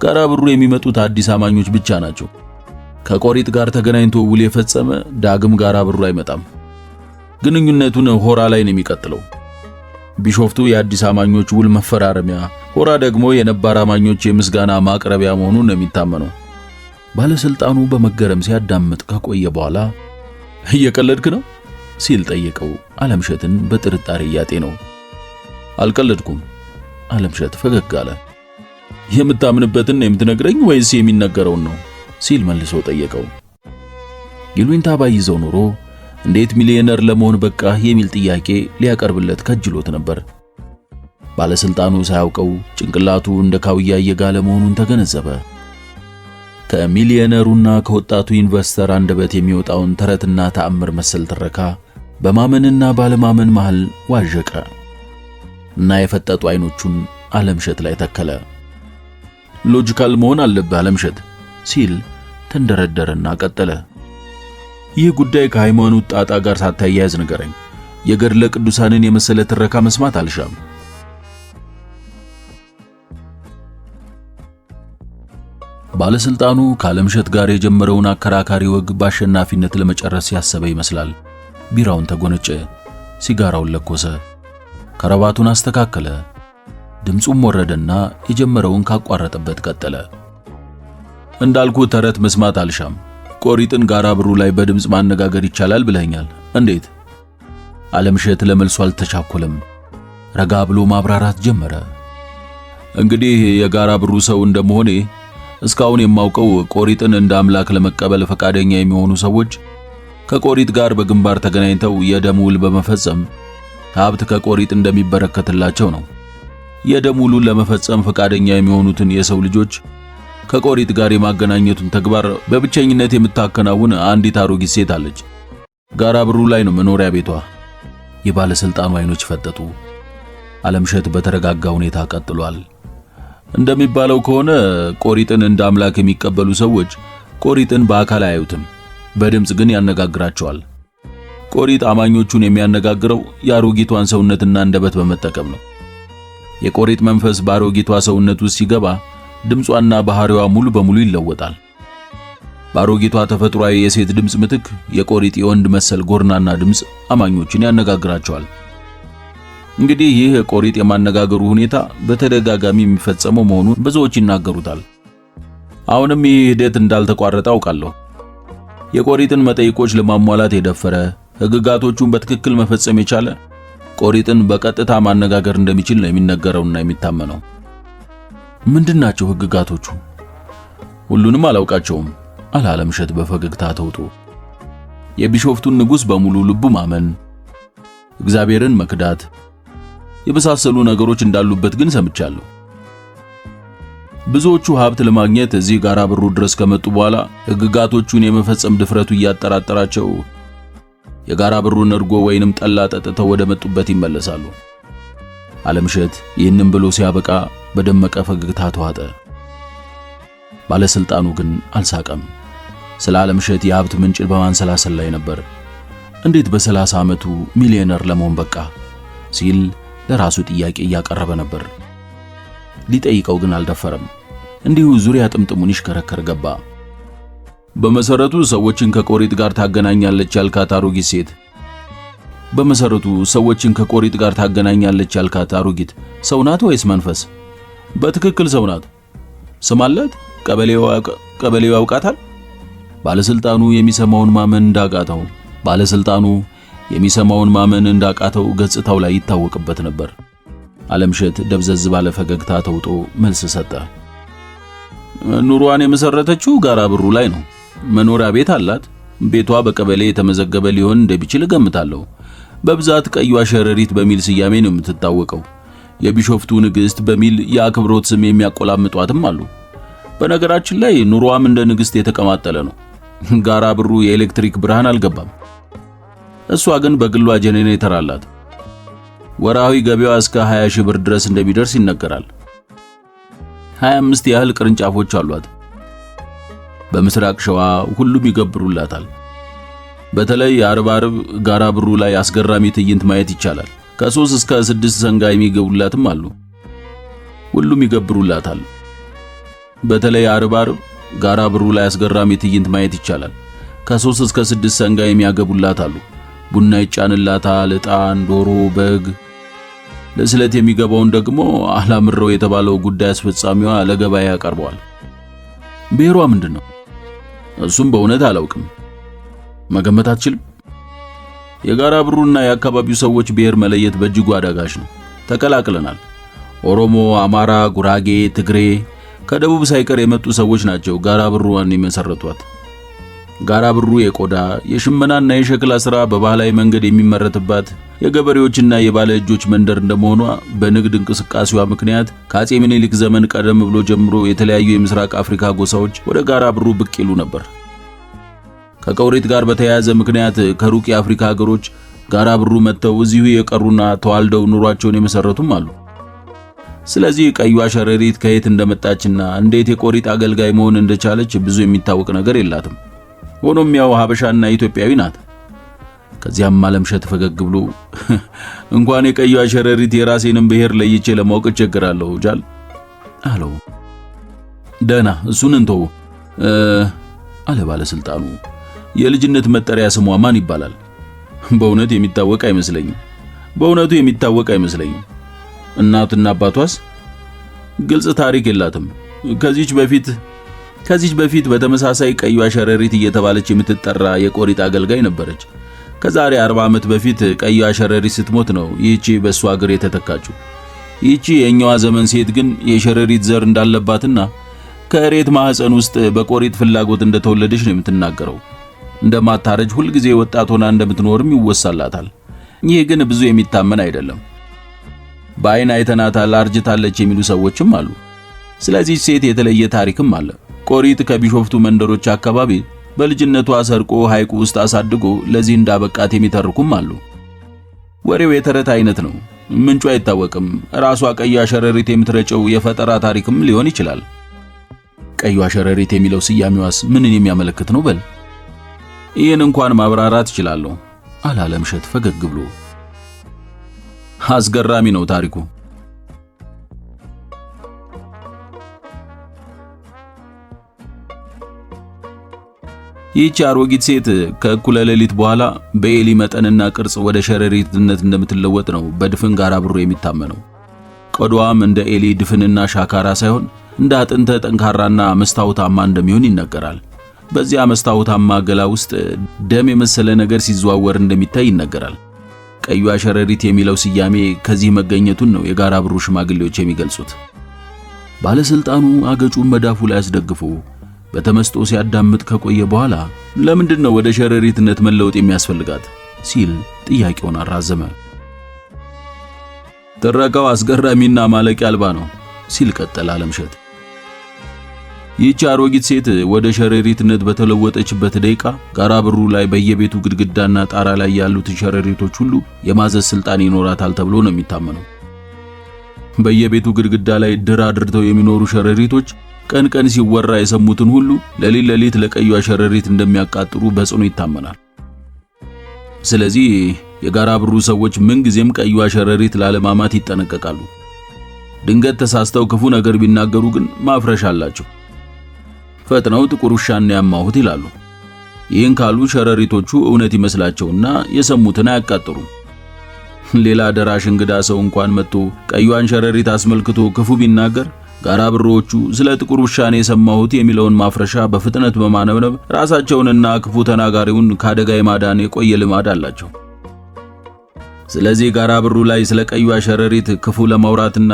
ጋራ ብሩ የሚመጡት አዲስ አማኞች ብቻ ናቸው። ከቆሪጥ ጋር ተገናኝቶ ውል የፈጸመ ዳግም ጋራ ብሩ አይመጣም። ግንኙነቱን ሆራ ላይ ነው የሚቀጥለው። ቢሾፍቱ የአዲስ አማኞች ውል መፈራረሚያ፣ ሆራ ደግሞ የነባር አማኞች የምስጋና ማቅረቢያ መሆኑን ነው የሚታመነው። ባለስልጣኑ በመገረም ሲያዳምጥ ከቆየ በኋላ እየቀለድክ ነው ሲል ጠየቀው አለምሸትን በጥርጣሬ ያጤነው። አልቀለድኩም። አለምሸት ፈገግ አለ። የምታምንበትን ነው የምትነግረኝ ወይስ የሚነገረውን ነው ሲል መልሶ ጠየቀው። ይሉኝታ ባይዘው ኖሮ እንዴት ሚሊዮነር ለመሆን በቃ የሚል ጥያቄ ሊያቀርብለት ከጅሎት ነበር። ባለስልጣኑ ሳያውቀው ጭንቅላቱ እንደ ካውያ እየጋለ መሆኑን ተገነዘበ። ከሚሊዮነሩና ከወጣቱ ኢንቨስተር አንደበት የሚወጣውን ተረትና ተአምር መሰል ትረካ በማመንና ባለማመን መሃል ዋዠቀ እና የፈጠጡ አይኖቹን አለምሸት ላይ ተከለ። ሎጂካል መሆን አለብህ አለምሸት ሲል ተንደረደረና ቀጠለ። ይህ ጉዳይ ከሃይማኖት ጣጣ ጋር ሳታያያዝ ንገረኝ። የገድለ ቅዱሳንን የመሰለ ትረካ መስማት አልሻም። ባለስልጣኑ ከአለምሸት ጋር የጀመረውን አከራካሪ ወግ በአሸናፊነት ለመጨረስ ያሰበ ይመስላል። ቢራውን ተጎነጨ፣ ሲጋራውን ለኮሰ፣ ከረባቱን አስተካከለ። ድምፁም ወረደና የጀመረውን ካቋረጠበት ቀጠለ። እንዳልኩ ተረት መስማት አልሻም። ቆሪጥን ጋራ ብሩ ላይ በድምጽ ማነጋገር ይቻላል ብለኛል። እንዴት? አለምሸት ለመልሱ አልተቻኮለም። ረጋ ብሎ ማብራራት ጀመረ። እንግዲህ የጋራ ብሩ ሰው እንደመሆኔ እስካሁን የማውቀው ቆሪጥን እንደ አምላክ ለመቀበል ፈቃደኛ የሚሆኑ ሰዎች ከቆሪጥ ጋር በግንባር ተገናኝተው የደም ውል በመፈጸም ሀብት ከቆሪጥ እንደሚበረከትላቸው ነው። የደም ውሉን ለመፈጸም ፈቃደኛ የሚሆኑትን የሰው ልጆች ከቆሪጥ ጋር የማገናኘቱን ተግባር በብቸኝነት የምታከናውን አንዲት አሮጊት ሴት አለች። ጋራ ብሩ ላይ ነው መኖሪያ ቤቷ። የባለስልጣኑ አይኖች ፈጠጡ። አለምሸት በተረጋጋ ሁኔታ ቀጥሏል። እንደሚባለው ከሆነ ቆሪጥን እንደ አምላክ የሚቀበሉ ሰዎች ቆሪጥን በአካል አያዩትም፣ በድምጽ ግን ያነጋግራቸዋል። ቆሪጥ አማኞቹን የሚያነጋግረው የአሮጊቷን ሰውነትና አንደበት በመጠቀም ነው። የቆሪጥ መንፈስ በአሮጊቷ ሰውነት ውስጥ ሲገባ ድምጿና ባህሪዋ ሙሉ በሙሉ ይለወጣል። በአሮጊቷ ተፈጥሯዊ የሴት ድምጽ ምትክ የቆሪጥ የወንድ መሰል ጎርናና ድምጽ አማኞችን ያነጋግራቸዋል። እንግዲህ ይህ ቆሪጥ የማነጋገሩ ሁኔታ በተደጋጋሚ የሚፈጸመው መሆኑን ብዙዎች ይናገሩታል። አሁንም ይህ ሂደት እንዳልተቋረጠ አውቃለሁ። የቆሪጥን መጠይቆች ለማሟላት የደፈረ ሕግጋቶቹን በትክክል መፈጸም የቻለ ቆሪጥን በቀጥታ ማነጋገር እንደሚችል ነው የሚነገረውና የሚታመነው። ምንድናቸው ሕግጋቶቹ? ሁሉንም አላውቃቸውም አለ አለምሸት በፈገግታ ተውጦ። የቢሾፍቱን ንጉሥ በሙሉ ልቡ ማመን፣ እግዚአብሔርን መክዳት፣ የመሳሰሉ ነገሮች እንዳሉበት ግን ሰምቻለሁ። ብዙዎቹ ሀብት ለማግኘት እዚህ ጋራ ብሩ ድረስ ከመጡ በኋላ ሕግጋቶቹን የመፈጸም ድፍረቱ እያጠራጠራቸው የጋራ ብሩን እርጎ ወይንም ጠላ ጠጥተው ወደ መጡበት ይመለሳሉ። ዓለምሸት ይህንን ብሎ ሲያበቃ በደመቀ ፈገግታ ተዋጠ። ባለስልጣኑ ግን አልሳቀም። ስለ ዓለምሸት የሀብት ምንጭ በማንሰላሰል ላይ ነበር። እንዴት በ30 ዓመቱ ሚሊዮነር ለመሆን በቃ ሲል ለራሱ ጥያቄ እያቀረበ ነበር። ሊጠይቀው ግን አልደፈረም። እንዲሁ ዙሪያ ጥምጥሙን ይሽከረከር ገባ። በመሰረቱ ሰዎችን ከቆሪጥ ጋር ታገናኛለች ያልካት አሮጊት ሴት በመሰረቱ ሰዎችን ከቆሪጥ ጋር ታገናኛለች ያልካት አሮጊት ሰው ናት ወይስ መንፈስ? በትክክል ሰው ናት። ስም አላት? ቀበሌው ያውቃታል? ባለስልጣኑ የሚሰማውን ማመን እንዳቃተው ገጽታው ላይ ይታወቅበት ነበር። ዓለምሸት ደብዘዝ ባለ ፈገግታ ተውጦ መልስ ሰጠ። ኑሯን የመሰረተችው ጋራ ብሩ ላይ ነው። መኖሪያ ቤት አላት። ቤቷ በቀበሌ የተመዘገበ ሊሆን እንደሚችል እገምታለሁ። በብዛት ቀይዋ ሸረሪት በሚል ስያሜ ነው የምትታወቀው። የቢሾፍቱ ንግሥት በሚል የአክብሮት ስም የሚያቆላምጧትም አሉ። በነገራችን ላይ ኑሯም እንደ ንግሥት የተቀማጠለ ነው። ጋራ ብሩ የኤሌክትሪክ ብርሃን አልገባም። እሷ ግን በግሏ ጄኔሬተር አላት። ወራዊ ገቢዋ እስከ 20 ሺህ ብር ድረስ እንደሚደርስ ይነገራል። 25 ያህል ቅርንጫፎች አሏት። በምስራቅ ሸዋ ሁሉም ይገብሩላታል። በተለይ አርብ ጋራ ብሩ ላይ አስገራሚ ትዕይንት ማየት ይቻላል። ከ3 እስከ 6 ሰንጋ የሚገቡላትም አሉ። ሁሉም ይገብሩላታል። በተለይ አርብ ጋራ ብሩ ላይ አስገራሚ ትዕይንት ማየት ይቻላል። ከ3 እስከ 6 ሰንጋ የሚያገቡላት አሉ። ቡና ይጫንላታል፣ ዕጣን፣ ዶሮ፣ በግ። ለስለት የሚገባውን ደግሞ አላምረው የተባለው ጉዳይ አስፈጻሚዋ ለገበያ ያቀርበዋል። ብሔሯ ምንድነው? እሱም በእውነት አላውቅም። መገመት አትችልም? የጋራ ብሩና የአካባቢው ሰዎች ብሔር መለየት በእጅጉ አዳጋች ነው። ተቀላቅለናል። ኦሮሞ፣ አማራ፣ ጉራጌ፣ ትግሬ ከደቡብ ሳይቀር የመጡ ሰዎች ናቸው ጋራ ብሩዋን የመሰረቷት። ጋራ ብሩ የቆዳ የሽመናና የሸክላ ሥራ በባህላዊ መንገድ የሚመረትባት የገበሬዎችና የባለ እጆች መንደር እንደመሆኗ በንግድ እንቅስቃሴዋ ምክንያት ከአጼ ምኒልክ ዘመን ቀደም ብሎ ጀምሮ የተለያዩ የምስራቅ አፍሪካ ጎሳዎች ወደ ጋራ ብሩ ብቅ ይሉ ነበር። ከቆሪጥ ጋር በተያያዘ ምክንያት ከሩቅ የአፍሪካ ሀገሮች ጋራ ብሩ መጥተው እዚሁ የቀሩና ተዋልደው ኑሯቸውን የመሰረቱም አሉ። ስለዚህ ቀይዋ ሸረሪት ከየት እንደመጣችና እንዴት የቆሪጥ አገልጋይ መሆን እንደቻለች ብዙ የሚታወቅ ነገር የላትም። ሆኖም ያው ሀበሻና ኢትዮጵያዊ ናት። ከዚያም ዓለምሸት ፈገግ ብሎ እንኳን የቀይዋ ሸረሪት የራሴንም ብሔር ለይቼ ለማወቅ እቸገራለሁ ጃል አለው። ደህና እሱን እንተው አለ ባለስልጣኑ። የልጅነት መጠሪያ ስሟ ማን ይባላል? በእውነቱ የሚታወቅ አይመስለኝም። እናትና አባቷስ? ግልጽ ታሪክ የላትም። ከዚች በፊት በተመሳሳይ ቀይዋ ሸረሪት እየተባለች የምትጠራ የቆሪጥ አገልጋይ ነበረች። ከዛሬ 40 ዓመት በፊት ቀይዋ ሸረሪት ስትሞት ነው ይህቺ በሷ እግር የተተካችው። ይህቺ የኛዋ ዘመን ሴት ግን የሸረሪት ዘር እንዳለባትና ከእሬት ማህፀን ውስጥ በቆሪጥ ፍላጎት እንደተወለደች ነው የምትናገረው። እንደማታረጅ ሁልጊዜ ወጣት ሆና እንደምትኖርም ይወሳላታል። ይህ ግን ብዙ የሚታመን አይደለም። በአይን አይተናታል፣ አርጅታለች የሚሉ ሰዎችም አሉ። ስለዚህ ሴት የተለየ ታሪክም አለ። ቆሪጥ ከቢሾፍቱ መንደሮች አካባቢ በልጅነቷ ሰርቆ ሐይቁ ውስጥ አሳድጎ ለዚህ እንዳበቃት የሚተርኩም አሉ። ወሬው የተረት አይነት ነው፣ ምንጩ አይታወቅም። ራሷ ቀይዋ ሸረሪት የምትረጨው የፈጠራ ታሪክም ሊሆን ይችላል። ቀይዋ ሸረሪት የሚለው ስያሜዋስ ምንን የሚያመለክት ነው? በል ይህን እንኳን ማብራራት እችላለሁ አለ ዓለምሸት ፈገግ ብሎ። አስገራሚ ነው ታሪኩ። ይህች አሮጊት ሴት ከእኩለ ሌሊት በኋላ በኤሊ መጠንና ቅርጽ ወደ ሸረሪትነት እንደምትለወጥ ነው በድፍን ጋራ ብሩ የሚታመነው። ቆዳዋም እንደ ኤሊ ድፍንና ሻካራ ሳይሆን እንደ አጥንተ ጠንካራና መስታወታማ እንደሚሆን ይነገራል። በዚያ መስታወታማ ገላ ውስጥ ደም የመሰለ ነገር ሲዘዋወር እንደሚታይ ይነገራል። ቀይዋ ሸረሪት የሚለው ስያሜ ከዚህ መገኘቱን ነው የጋራ ብሩ ሽማግሌዎች የሚገልጹት። ባለስልጣኑ አገጩን መዳፉ ላይ አስደግፎ በተመስጦ ሲያዳምጥ ከቆየ በኋላ ለምንድን ነው ወደ ሸረሪትነት መለወጥ የሚያስፈልጋት ሲል ጥያቄውን አራዘመ። ትረካው አስገራሚና ማለቂያ አልባ ነው ሲል ቀጠለ አለምሸት። ይህች አሮጊት ሴት ወደ ሸረሪትነት በተለወጠችበት ደቂቃ ጋራ ብሩ ላይ በየቤቱ ግድግዳና ጣራ ላይ ያሉትን ሸረሪቶች ሁሉ የማዘዝ ስልጣን ይኖራታል ተብሎ ነው የሚታመነው። በየቤቱ ግድግዳ ላይ ድር አድርተው የሚኖሩ ሸረሪቶች ቀን ቀን ሲወራ የሰሙትን ሁሉ ሌሊት ሌሊት ለቀዩዋ ሸረሪት እንደሚያቃጥሩ በጽኑ ይታመናል። ስለዚህ የጋራ ብሩ ሰዎች ምንጊዜም ቀዩዋ ሸረሪት ላለማማት ይጠነቀቃሉ። ድንገት ተሳስተው ክፉ ነገር ቢናገሩ ግን ማፍረሻ አላቸው። ፈጥነው ጥቁር ውሻን ያማሁት ይላሉ። ይህን ካሉ ሸረሪቶቹ እውነት ይመስላቸውና የሰሙትን አያቃጥሩም። ሌላ ደራሽ እንግዳ ሰው እንኳን መጥቶ ቀዩዋን ሸረሪት አስመልክቶ ክፉ ቢናገር ጋራ ብሮዎቹ ስለ ጥቁር ውሻን የሰማሁት የሚለውን ማፍረሻ በፍጥነት በማነብነብ ራሳቸውንና ክፉ ተናጋሪውን ካደጋ የማዳን የቆየ ልማድ አላቸው። ስለዚህ ጋራ ብሩ ላይ ስለ ቀዩዋ ሸረሪት ክፉ ለማውራትና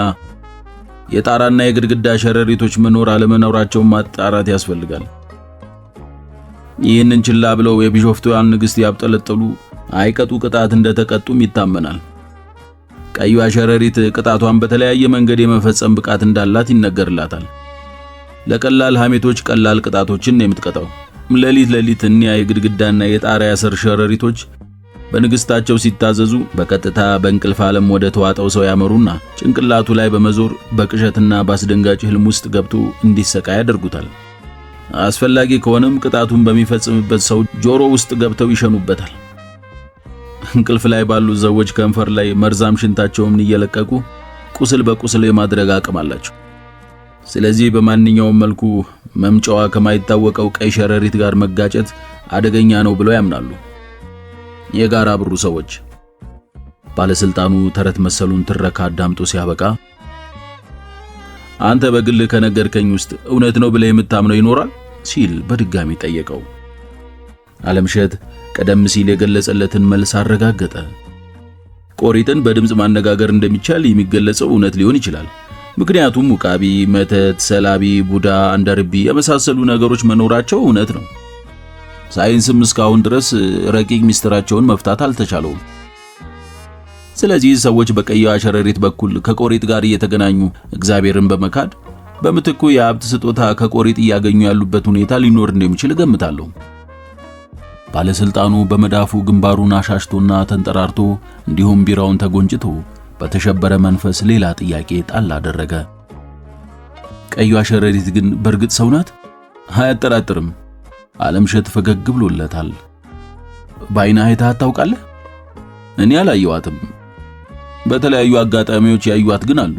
የጣራና የግድግዳ ሸረሪቶች መኖር አለመኖራቸውን ማጣራት ያስፈልጋል። ይህንን ችላ ብለው የቢሾፍቱዋን ንግሥት ያብጠለጠሉ አይቀጡ ቅጣት እንደተቀጡም ይታመናል። ቀዩዋ ሸረሪት ቅጣቷን በተለያየ መንገድ የመፈጸም ብቃት እንዳላት ይነገርላታል። ለቀላል ሐሜቶች ቀላል ቅጣቶችን የምትቀጣው ሌሊት ሌሊት እኒያ የግድግዳና የጣሪያ ስር ሸረሪቶች በንግሥታቸው ሲታዘዙ በቀጥታ በእንቅልፍ ዓለም ወደ ተዋጠው ሰው ያመሩና ጭንቅላቱ ላይ በመዞር በቅዠትና በአስደንጋጭ ህልም ውስጥ ገብቶ እንዲሰቃይ ያደርጉታል። አስፈላጊ ከሆነም ቅጣቱን በሚፈጽምበት ሰው ጆሮ ውስጥ ገብተው ይሸኑበታል። እንቅልፍ ላይ ባሉ ሰዎች ከንፈር ላይ መርዛም ሽንታቸውን እየለቀቁ ቁስል በቁስል የማድረግ አቅም አላቸው። ስለዚህ በማንኛውም መልኩ መምጫዋ ከማይታወቀው ቀይ ሸረሪት ጋር መጋጨት አደገኛ ነው ብለው ያምናሉ የጋራ ብሩ ሰዎች። ባለስልጣኑ ተረት መሰሉን ትረካ አዳምጦ ሲያበቃ አንተ በግል ከነገርከኝ ውስጥ እውነት ነው ብለህ የምታምነው ይኖራል ሲል በድጋሚ ጠየቀው። አለምሸት ቀደም ሲል የገለጸለትን መልስ አረጋገጠ። ቆሪጥን በድምጽ ማነጋገር እንደሚቻል የሚገለጸው እውነት ሊሆን ይችላል። ምክንያቱም ውቃቢ፣ መተት፣ ሰላቢ፣ ቡዳ፣ አንደርቢ የመሳሰሉ ነገሮች መኖራቸው እውነት ነው። ሳይንስም እስካሁን ድረስ ረቂቅ ሚስጥራቸውን መፍታት አልተቻለውም። ስለዚህ ሰዎች በቀይዋ ሸረሪት በኩል ከቆሪጥ ጋር እየተገናኙ እግዚአብሔርን በመካድ በምትኩ የሀብት ስጦታ ከቆሪጥ እያገኙ ያሉበት ሁኔታ ሊኖር እንደሚችል ገምታለሁ። ባለስልጣኑ በመዳፉ ግንባሩን አሻሽቶና ተንጠራርቶ እንዲሁም ቢራውን ተጎንጭቶ በተሸበረ መንፈስ ሌላ ጥያቄ ጣል አደረገ። ቀይዋ ሸረሪት ግን በእርግጥ ሰው ናት? አያጠራጥርም። አለምሸት ፈገግ ብሎለታል። በዓይንህ አይተሃት ታውቃለህ? እኔ አላየዋትም። በተለያዩ አጋጣሚዎች ያዩዋት ግን አሉ።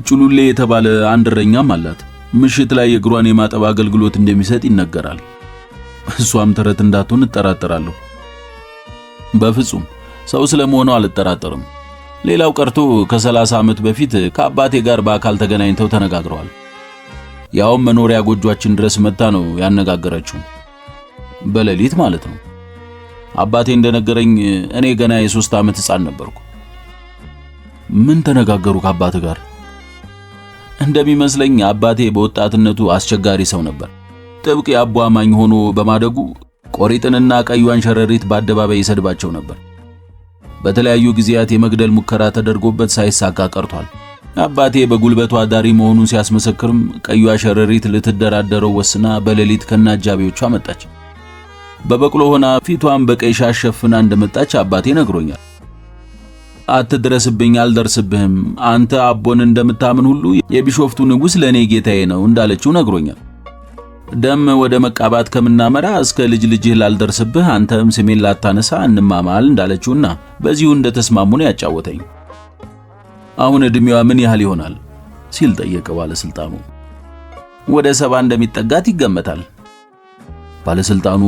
ጩሉሌ የተባለ አንድ እረኛም አላት። ምሽት ላይ የእግሯን የማጠብ አገልግሎት እንደሚሰጥ ይነገራል። እሷም ተረት እንዳትሆን እጠራጠራለሁ። በፍጹም ሰው ስለመሆኑ አልጠራጠርም። ሌላው ቀርቶ ከ30 ዓመት በፊት ከአባቴ ጋር በአካል ተገናኝተው ተነጋግረዋል። ያውም መኖሪያ ጎጆአችን ድረስ መጣ ነው ያነጋገረችው። በሌሊት ማለት ነው። አባቴ እንደነገረኝ እኔ ገና የ3 ዓመት ሕፃን ነበርኩ። ምን ተነጋገሩ ከአባቴ ጋር? እንደሚመስለኝ አባቴ በወጣትነቱ አስቸጋሪ ሰው ነበር። ጥብቅ የአቦ አማኝ ሆኖ በማደጉ ቆሪጥንና ቀዩዋን ሸረሪት በአደባባይ ይሰድባቸው ነበር። በተለያዩ ጊዜያት የመግደል ሙከራ ተደርጎበት ሳይሳካ ቀርቷል። አባቴ በጉልበቱ አዳሪ መሆኑን ሲያስመሰክርም ቀዩዋ ሸረሪት ልትደራደረው ወስና በሌሊት ከናጃቢዎቿ መጣች። በበቅሎ ሆና ፊቷን በቀይ ሻሽ ሸፍና እንደመጣች አባቴ ነግሮኛል። አትድረስብኝ፣ አልደርስብህም፣ አንተ አቦን እንደምታምን ሁሉ የቢሾፍቱ ንጉሥ ለኔ ጌታዬ ነው እንዳለችው ነግሮኛል። ደም ወደ መቃባት ከምናመራ እስከ ልጅ ልጅህ ላልደርስብህ አንተም ስሜን ላታነሳ እንማማል እንዳለችውና በዚሁ እንደተስማሙ ነው ያጫወተኝ። አሁን እድሜዋ ምን ያህል ይሆናል ሲል ጠየቀ ባለስልጣኑ። ወደ 70 እንደሚጠጋት ይገመታል። ባለስልጣኑ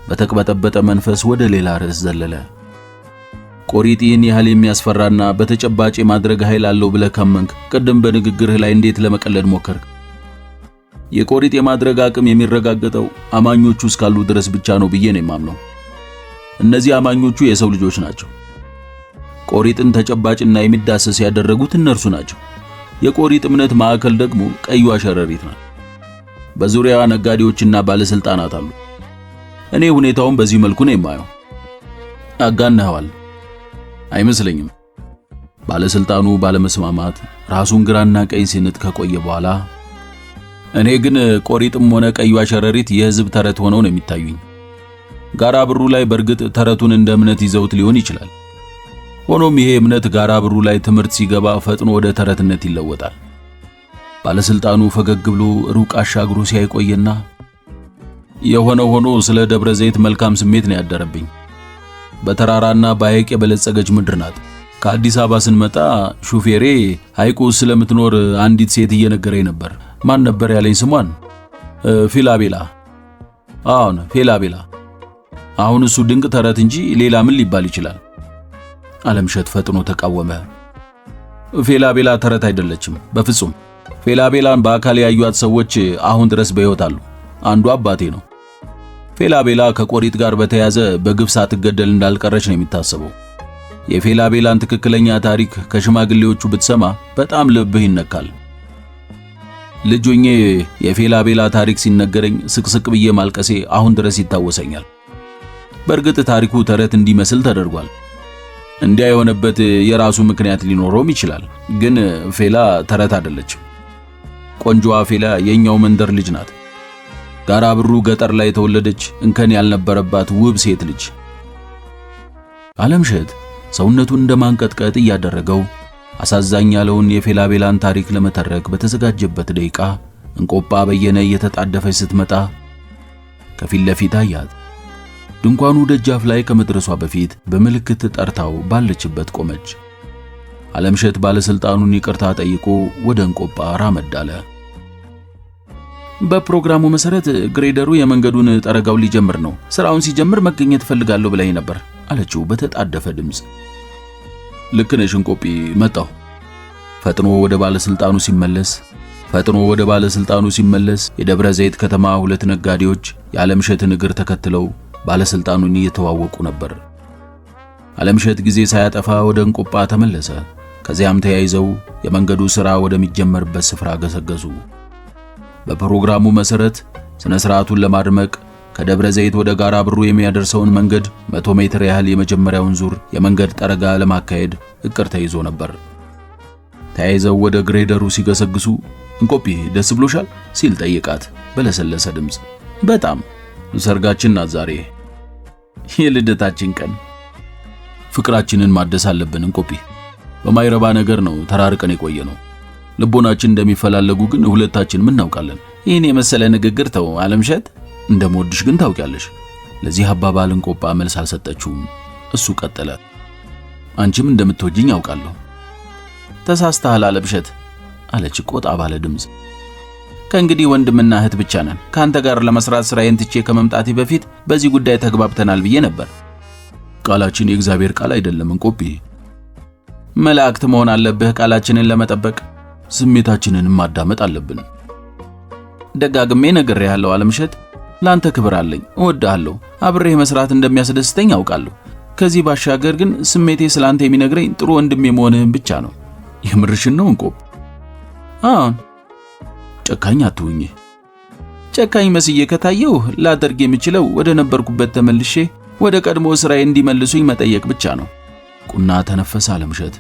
በተቅበጠበጠ መንፈስ ወደ ሌላ ርዕስ ዘለለ። ቆሪጥ ይህን ያህል የሚያስፈራና በተጨባጭ ማድረግ ኃይል አለው ብለህ ካመንክ ቅድም በንግግርህ ላይ እንዴት ለመቀለድ ሞከርክ? የቆሪጥ የማድረግ አቅም የሚረጋገጠው አማኞቹ እስካሉ ድረስ ብቻ ነው ብዬ ነው የማምነው። እነዚህ አማኞቹ የሰው ልጆች ናቸው። ቆሪጥን ተጨባጭና የሚዳሰስ ያደረጉት እነርሱ ናቸው። የቆሪጥ እምነት ማዕከል ደግሞ ቀይዋ ሸረሪት ናት። በዙሪያዋ ነጋዴዎችና ባለስልጣናት አሉ። እኔ ሁኔታውን በዚህ መልኩ ነው የማየው። አጋነኸዋል። አይመስለኝም። ባለስልጣኑ ባለመስማማት ራሱን ግራና ቀኝ ሲንጥ ከቆየ በኋላ እኔ ግን ቆሪጥም ሆነ ቀዩ ሸረሪት የህዝብ ተረት ሆነው ነው የሚታዩኝ። ጋራ ብሩ ላይ በርግጥ ተረቱን እንደ እምነት ይዘውት ሊሆን ይችላል። ሆኖም ይሄ እምነት ጋራ ብሩ ላይ ትምህርት ሲገባ ፈጥኖ ወደ ተረትነት ይለወጣል። ባለስልጣኑ ፈገግ ብሎ ሩቅ አሻግሮ ሲያይቆየና የሆነው ሆኖ ስለ ደብረ ዘይት መልካም ስሜት ነው ያደረብኝ። በተራራና በሐይቅ የበለጸገች ምድር ናት። ከአዲስ አበባ ስንመጣ ሹፌሬ ሐይቁ ስለምትኖር አንዲት ሴት እየነገረኝ ነበር። ማን ነበር ያለኝ ስሟን? ፊላቤላ። አዎን ፊላቤላ። አሁን እሱ ድንቅ ተረት እንጂ ሌላ ምን ሊባል ይችላል? ዓለምሸት ፈጥኖ ተቃወመ። ፊላቤላ ተረት አይደለችም በፍጹም። ፊላቤላን በአካል ያዩት ሰዎች አሁን ድረስ በሕይወት አሉ። አንዱ አባቴ ነው። ፊላቤላ ከቆሪጥ ጋር በተያዘ በግፍ ሳትገደል እንዳልቀረች ነው የሚታሰበው። የፊላቤላን ትክክለኛ ታሪክ ከሽማግሌዎቹ ብትሰማ በጣም ልብህ ይነካል። ልጅ ሆኜ የፊላቤላ ታሪክ ሲነገረኝ ስቅስቅ ብዬ ማልቀሴ አሁን ድረስ ይታወሰኛል። በእርግጥ ታሪኩ ተረት እንዲመስል ተደርጓል። እንዲያ የሆነበት የራሱ ምክንያት ሊኖረውም ይችላል። ግን ፌላ ተረት አይደለችም። ቆንጆዋ ፌላ የኛው መንደር ልጅ ናት። ጋራ ብሩ ገጠር ላይ የተወለደች እንከን ያልነበረባት ውብ ሴት ልጅ። ዓለምሸት ሰውነቱን እንደማንቀጥቀጥ እያደረገው አሳዛኝ ያለውን የፊላቤላን ታሪክ ለመተረክ በተዘጋጀበት ደቂቃ እንቆጳ በየነ እየተጣደፈች ስትመጣ ከፊት ለፊት አያት። ድንኳኑ ደጃፍ ላይ ከመድረሷ በፊት በምልክት ጠርታው ባለችበት ቆመች። ዓለምሸት ባለስልጣኑን ይቅርታ ጠይቆ ወደ እንቆጳ ራመድ አለ። በፕሮግራሙ መሰረት ግሬደሩ የመንገዱን ጠረጋው ሊጀምር ነው። ስራውን ሲጀምር መገኘት ፈልጋለሁ ብለኝ ነበር አለችው በተጣደፈ ድምጽ። ልክ ነሽ እንቆጲ፣ መጣሁ። ፈጥኖ ወደ ባለስልጣኑ ሲመለስ የደብረ ዘይት ከተማ ሁለት ነጋዴዎች የዓለምሸትን እግር ተከትለው ባለስልጣኑን እየተዋወቁ ነበር። ዓለምሸት ጊዜ ሳያጠፋ ወደ እንቆጳ ተመለሰ። ከዚያም ተያይዘው የመንገዱ ሥራ ወደሚጀመርበት ስፍራ ገሰገሱ። በፕሮግራሙ መሰረት ስነ ስርዓቱን ለማድመቅ ከደብረ ዘይት ወደ ጋራ ብሩ የሚያደርሰውን መንገድ 100 ሜትር ያህል የመጀመሪያውን ዙር የመንገድ ጠረጋ ለማካሄድ እቅድ ተይዞ ነበር። ተያይዘው ወደ ግሬደሩ ሲገሰግሱ እንቆጲ ደስ ብሎሻል ሲል ጠየቃት በለሰለሰ ድምጽ። በጣም ሰርጋችን ናት ዛሬ፣ የልደታችን ቀን። ፍቅራችንን ማደስ አለብን እንቆጲ። በማይረባ ነገር ነው ተራርቀን የቆየነው። ልቦናችን እንደሚፈላለጉ ግን ሁለታችን ምን እናውቃለን? ይህን የመሰለ ንግግር ተው ዓለምሸት። እንደምወድሽ ግን ታውቂያለሽ። ለዚህ አባባል እንቆጳ መልስ አልሰጠችውም። እሱ ቀጠለ። አንቺም እንደምትወጂኝ አውቃለሁ። ተሳስተሃል ዓለምሸት አለች ቆጣ ባለ ድምጽ። ከእንግዲህ ወንድምና እህት ብቻ ነን። ካንተ ጋር ለመስራት ስራዬን ትቼ ከመምጣቴ በፊት በዚህ ጉዳይ ተግባብተናል ብዬ ነበር። ቃላችን የእግዚአብሔር ቃል አይደለም እንቆጲ። መላእክት መሆን አለብህ ቃላችንን ለመጠበቅ። ስሜታችንንም ማዳመጥ አለብን። ደጋግሜ ነግሬሃለሁ ዓለምሸት፣ ላንተ ክብር አለኝ፣ እወድሃለሁ። አብሬህ መስራት እንደሚያስደስተኝ አውቃለሁ። ከዚህ ባሻገር ግን ስሜቴ ስላንተ የሚነግረኝ ጥሩ ወንድም የመሆንህን ብቻ ነው። የምርሽን ነው እንቆጵ? አዎን። ጨካኝ አትሁኝ። ጨካኝ መስዬ ከታየው ላደርግ የምችለው ወደ ነበርኩበት ተመልሼ ወደ ቀድሞ ስራዬ እንዲመልሱኝ መጠየቅ ብቻ ነው። ቁና ተነፈሰ ዓለምሸት።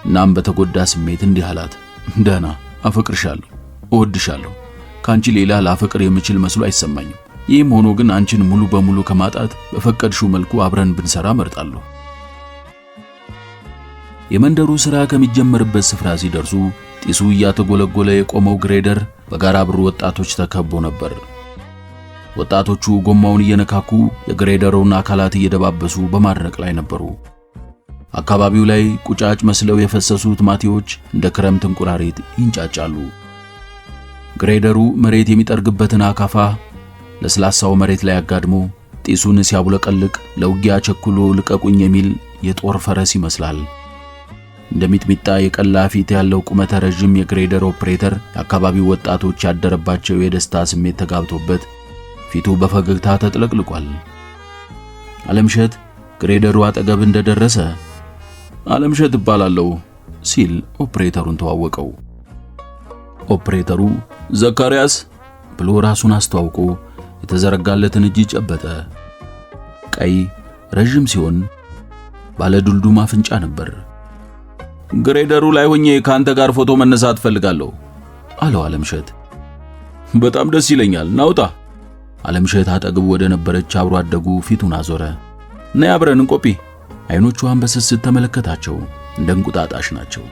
እናም በተጎዳ ስሜት እንዲህ አላት። ደህና፣ አፈቅርሻለሁ፣ እወድሻለሁ። ካንቺ ሌላ ላፈቅር የምችል መስሎ አይሰማኝም። ይህም ሆኖ ግን አንቺን ሙሉ በሙሉ ከማጣት በፈቀድሽው መልኩ አብረን ብንሰራ መርጣለሁ። የመንደሩ ሥራ ከሚጀመርበት ስፍራ ሲደርሱ ጢሱ እያተጎለጎለ የቆመው ግሬደር በጋራ ብሩ ወጣቶች ተከቦ ነበር። ወጣቶቹ ጎማውን እየነካኩ የግሬደሩን አካላት እየደባበሱ በማድረቅ ላይ ነበሩ። አካባቢው ላይ ቁጫጭ መስለው የፈሰሱ ቲማቲሞች እንደ ክረምት እንቁራሪት ይንጫጫሉ። ግሬደሩ መሬት የሚጠርግበትን አካፋ ለስላሳው መሬት ላይ አጋድሞ ጢሱን ሲያቡለቀልቅ ለውጊያ ቸኩሎ ልቀቁኝ የሚል የጦር ፈረስ ይመስላል። እንደሚጥሚጣ የቀላ ፊት ያለው ቁመተ ረጅም የግሬደር ኦፕሬተር የአካባቢው ወጣቶች ያደረባቸው የደስታ ስሜት ተጋብቶበት ፊቱ በፈገግታ ተጥለቅልቋል። ዓለምሸት ግሬደሩ አጠገብ እንደደረሰ ዓለምሸት እባላለሁ ሲል ኦፕሬተሩን ተዋወቀው። ኦፕሬተሩ ዘካርያስ ብሎ ራሱን አስተዋውቆ የተዘረጋለትን እጅ ጨበጠ። ቀይ ረጅም ሲሆን ባለ ዱልዱም አፍንጫ ነበር።
ግሬደሩ ላይ ሆኜ ካንተ ጋር ፎቶ መነሳት ፈልጋለሁ አለው አለምሸት።
በጣም ደስ ይለኛል፣ ናውጣ።
አለምሸት አጠገቡ ወደ ነበረች አብሮ አደጉ ፊቱን አዞረ። ነይ አብረን እንቆጲ። አይኖቿን በስስት ተመለከታቸው። እንደ እንቁጣጣሽ ናቸው።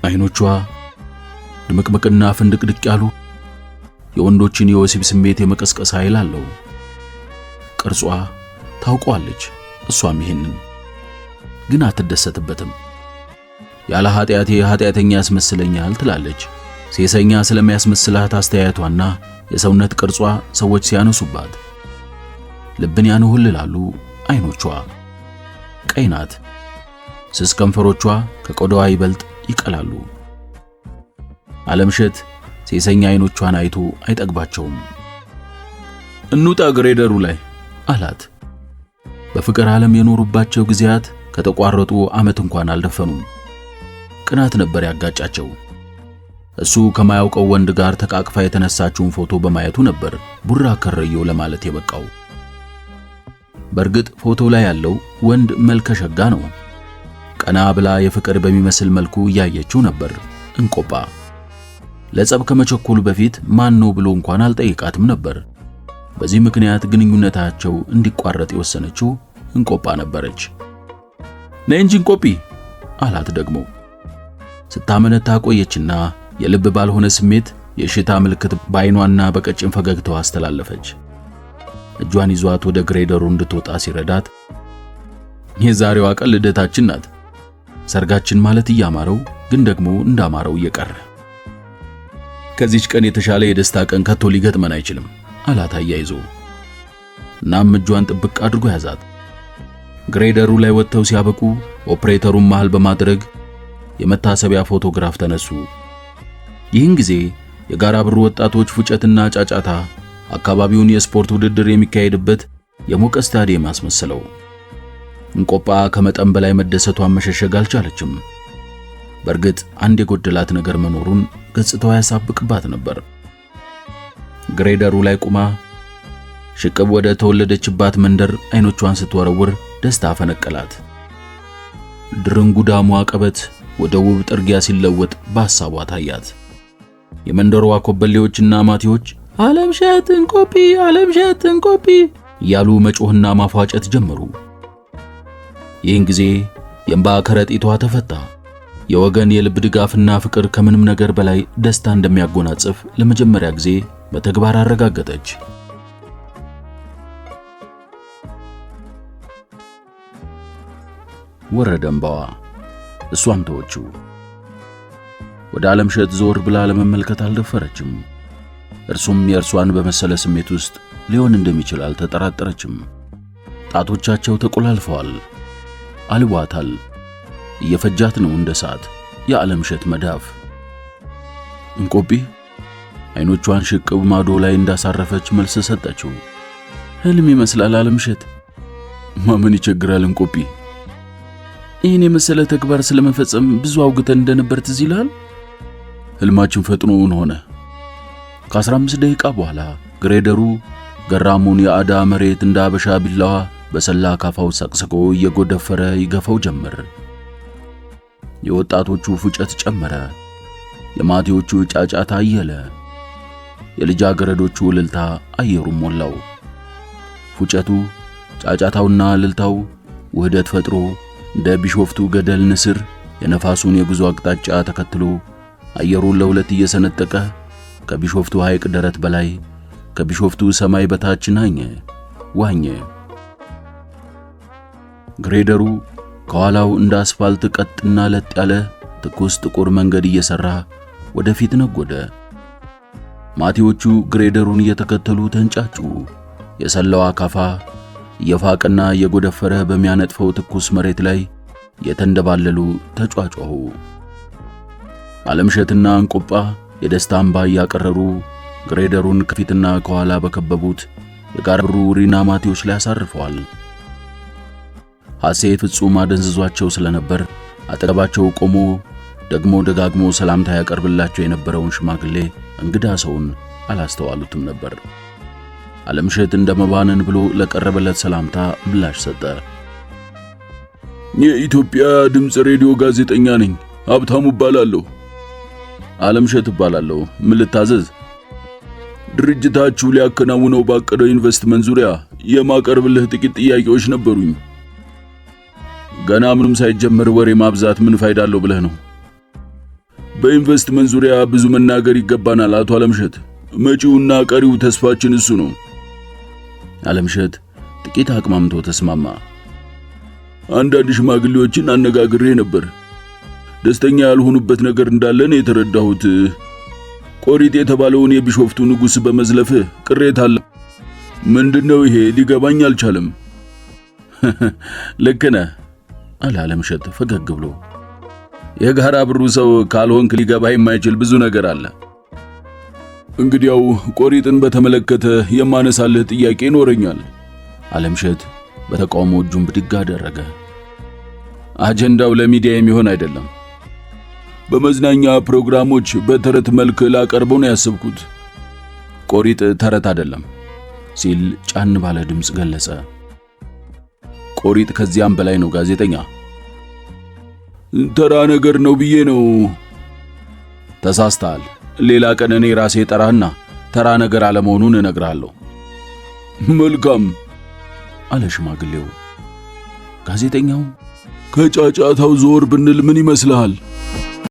አይኖቿ ድምቅምቅና ፍንድቅድቅ ያሉ የወንዶችን የወሲብ ስሜት የመቀስቀስ ኃይል አለው። ቅርጿ ታውቋለች። እሷም ይሄንን ግን አትደሰትበትም። ያለ ኃጢአቴ ኃጢአተኛ ያስመስለኛል ትላለች። ሴሰኛ ስለሚያስመስላት አስተያየቷና የሰውነት ቅርጿ ሰዎች ሲያነሱባት ልብን ያንሁልላሉ። አይኖቿ ቀይ ናት። ስስ ከንፈሮቿ ከቆዳዋ ይበልጥ ይቀላሉ። አለምሸት ሴሰኛ አይኖቿን አይቶ አይጠግባቸውም።
እንውጣ ግሬደሩ ላይ
አላት። በፍቅር ዓለም የኖሩባቸው ጊዜያት ከተቋረጡ ዓመት እንኳን አልደፈኑም። ቅናት ነበር ያጋጫቸው። እሱ ከማያውቀው ወንድ ጋር ተቃቅፋ የተነሳችውን ፎቶ በማየቱ ነበር ቡራ ከረየው ለማለት የበቃው። በእርግጥ ፎቶ ላይ ያለው ወንድ መልከ ሸጋ ነው። ቀና ብላ የፍቅር በሚመስል መልኩ እያየችው ነበር እንቆጳ። ለጸብ ከመቸኮሉ በፊት ማን ነው ብሎ እንኳን አልጠይቃትም ነበር። በዚህ ምክንያት ግንኙነታቸው እንዲቋረጥ የወሰነችው እንቆጳ ነበረች።
ነይ እንጂ እንቆጲ
አላት ደግሞ። ስታመነታ ቆየችና የልብ ባልሆነ ስሜት የሽታ ምልክት በዓይኗና በቀጭን ፈገግታዋ አስተላለፈች። እጇን ይዟት ወደ ግሬደሩ እንድትወጣ ሲረዳት
የዛሬዋ ቀን ልደታችን ናት።
ሰርጋችን ማለት እያማረው ግን ደግሞ እንዳማረው እየቀረ
ከዚች ቀን የተሻለ የደስታ ቀን ከቶ ሊገጥመን አይችልም
አላት አያይዞ። እናም እጇን ጥብቅ አድርጎ ያዛት። ግሬደሩ ላይ ወጥተው ሲያበቁ ኦፕሬተሩን መሃል በማድረግ የመታሰቢያ ፎቶግራፍ ተነሱ። ይህን ጊዜ የጋራ ብሩ ወጣቶች ፉጨትና ጫጫታ አካባቢውን የስፖርት ውድድር የሚካሄድበት የሞቀ ስታዲየም አስመሰለው። እንቆጳ ከመጠን በላይ መደሰቷን መሸሸግ አልቻለችም። በእርግጥ አንድ የጎደላት ነገር መኖሩን ገጽታዋ ያሳብቅባት ነበር። ግሬደሩ ላይ ቁማ ሽቅብ ወደ ተወለደችባት መንደር አይኖቿን ስትወረውር ደስታ ፈነቀላት። ድርንጉዳሙ አቀበት ወደ ውብ ጥርጊያ ሲለወጥ በሐሳቧ ታያት። የመንደሯ ኮበሌዎችና ማቲዎች አለምሸት እንቆጲ፣ አለምሸት እንቆጲ እያሉ መጮህና ማፏጨት ጀመሩ። ይህን ጊዜ የእንባ ከረጢቷ ተፈታ። የወገን የልብ ድጋፍና ፍቅር ከምንም ነገር በላይ ደስታ እንደሚያጎናጽፍ ለመጀመሪያ ጊዜ በተግባር አረጋገጠች። ወረደ እንባዋ። እሷም ተወችው። ወደ አለምሸት ዞር ብላ ለመመልከት አልደፈረችም። እርሱም የእርሷን በመሰለ ስሜት ውስጥ ሊሆን እንደሚችል አልተጠራጠረችም። ጣቶቻቸው ተቆላልፈዋል፣ አልቧታል። እየፈጃት ነው እንደ ሰዓት የአለምሸት መዳፍ። እንቆጲ አይኖቿን ሽቅብ ማዶ ላይ እንዳሳረፈች መልስ ሰጠችው። ህልም ይመስላል አለምሸት። ማመን ይቸግራል እንቆጲ። ይህን የመሰለ ተግባር ስለመፈጸም ብዙ አውግተን እንደነበር ትዝ ይላል። ህልማችን ፈጥኖውን ሆነ። ከ15 ደቂቃ በኋላ ግሬደሩ ገራሙን የአዳ መሬት እንደ አበሻ ቢላዋ በሰላ ካፋው ሰቅስቆ እየጎደፈረ ይገፋው ጀመር። የወጣቶቹ ፉጨት ጨመረ። የማቲዎቹ ጫጫታ አየለ። የልጃገረዶቹ እልልታ አየሩን ሞላው። ፉጨቱ፣ ጫጫታውና እልልታው ውህደት ፈጥሮ እንደ ቢሾፍቱ ገደል ንስር የነፋሱን የጉዞ አቅጣጫ ተከትሎ አየሩን ለሁለት እየሰነጠቀ ከቢሾፍቱ ሐይቅ ደረት በላይ ከቢሾፍቱ ሰማይ በታች ናኘ ዋኘ። ግሬደሩ ከኋላው እንደ አስፋልት ቀጥና ለጥ ያለ ትኩስ ጥቁር መንገድ እየሰራ ወደፊት ነጎደ። ማቲዎቹ ግሬደሩን እየተከተሉ ተንጫጩ። የሰላው አካፋ እየፋቀና እየጎደፈረ በሚያነጥፈው ትኩስ መሬት ላይ የተንደባለሉ ተጫጫሁ። አለምሸትና እንቆጳ የደስታ እንባ እያቀረሩ ግሬደሩን ከፊትና ከኋላ በከበቡት የጋራ ሪና ማቲዎች ላይ አሳርፈዋል። ሐሴት ፍጹም አደንዝዟቸው ስለነበር አጠገባቸው ቆሞ ደግሞ ደጋግሞ ሰላምታ ያቀርብላቸው የነበረውን ሽማግሌ እንግዳ ሰውን አላስተዋሉትም ነበር። አለምሸት እንደመባነን ብሎ ለቀረበለት ሰላምታ ምላሽ ሰጠ።
የኢትዮጵያ ድምፅ ሬዲዮ ጋዜጠኛ ነኝ። ሀብታሙ እባላለሁ። ዓለምሸት እባላለሁ። ምን ልታዘዝ? ድርጅታችሁ ሊያከናውነው ባቀደው ኢንቨስትመንት ዙሪያ የማቀርብልህ ጥቂት ጥያቄዎች ነበሩኝ። ገና ምንም ሳይጀመር ወሬ ማብዛት ምን ፋይዳ አለው ብለህ ነው? በኢንቨስትመንት ዙሪያ ብዙ መናገር ይገባናል አቶ ዓለምሸት። መጪውና ቀሪው ተስፋችን እሱ ነው። ዓለምሸት ጥቂት አቅማምቶ ተስማማ። አንዳንድ ሽማግሌዎችን አነጋግሬ ነበር። ደስተኛ ያልሆኑበት ነገር እንዳለ ነው የተረዳሁት። ቆሪጥ የተባለውን የቢሾፍቱ ንጉሥ በመዝለፍህ ቅሬታ አለ። ምንድነው ይሄ? ሊገባኝ አልቻለም። ልክ ነህ አለ ዓለምሸት ፈገግ ብሎ። የጋራ ብሩ ሰው ካልሆንክ ሊገባህ የማይችል ብዙ ነገር አለ። እንግዲያው ቆሪጥን በተመለከተ የማነሳልህ ጥያቄ ይኖረኛል። ዓለምሸት በተቃውሞ እጁን ብድግ አደረገ። አጀንዳው ለሚዲያ የሚሆን አይደለም። በመዝናኛ ፕሮግራሞች በተረት መልክ ላቀርበው ነው ያሰብኩት። ቆሪጥ ተረት አይደለም ሲል ጫን ባለ ድምፅ ገለጸ። ቆሪጥ ከዚያም በላይ ነው ጋዜጠኛ። ተራ ነገር ነው ብዬ ነው። ተሳስተሃል። ሌላ ቀን እኔ ራሴ ጠራህና ተራ ነገር አለመሆኑን እነግርሃለሁ። መልካም አለ ሽማግሌው። ጋዜጠኛው ከጫጫታው ዞር ብንል ምን ይመስልሃል?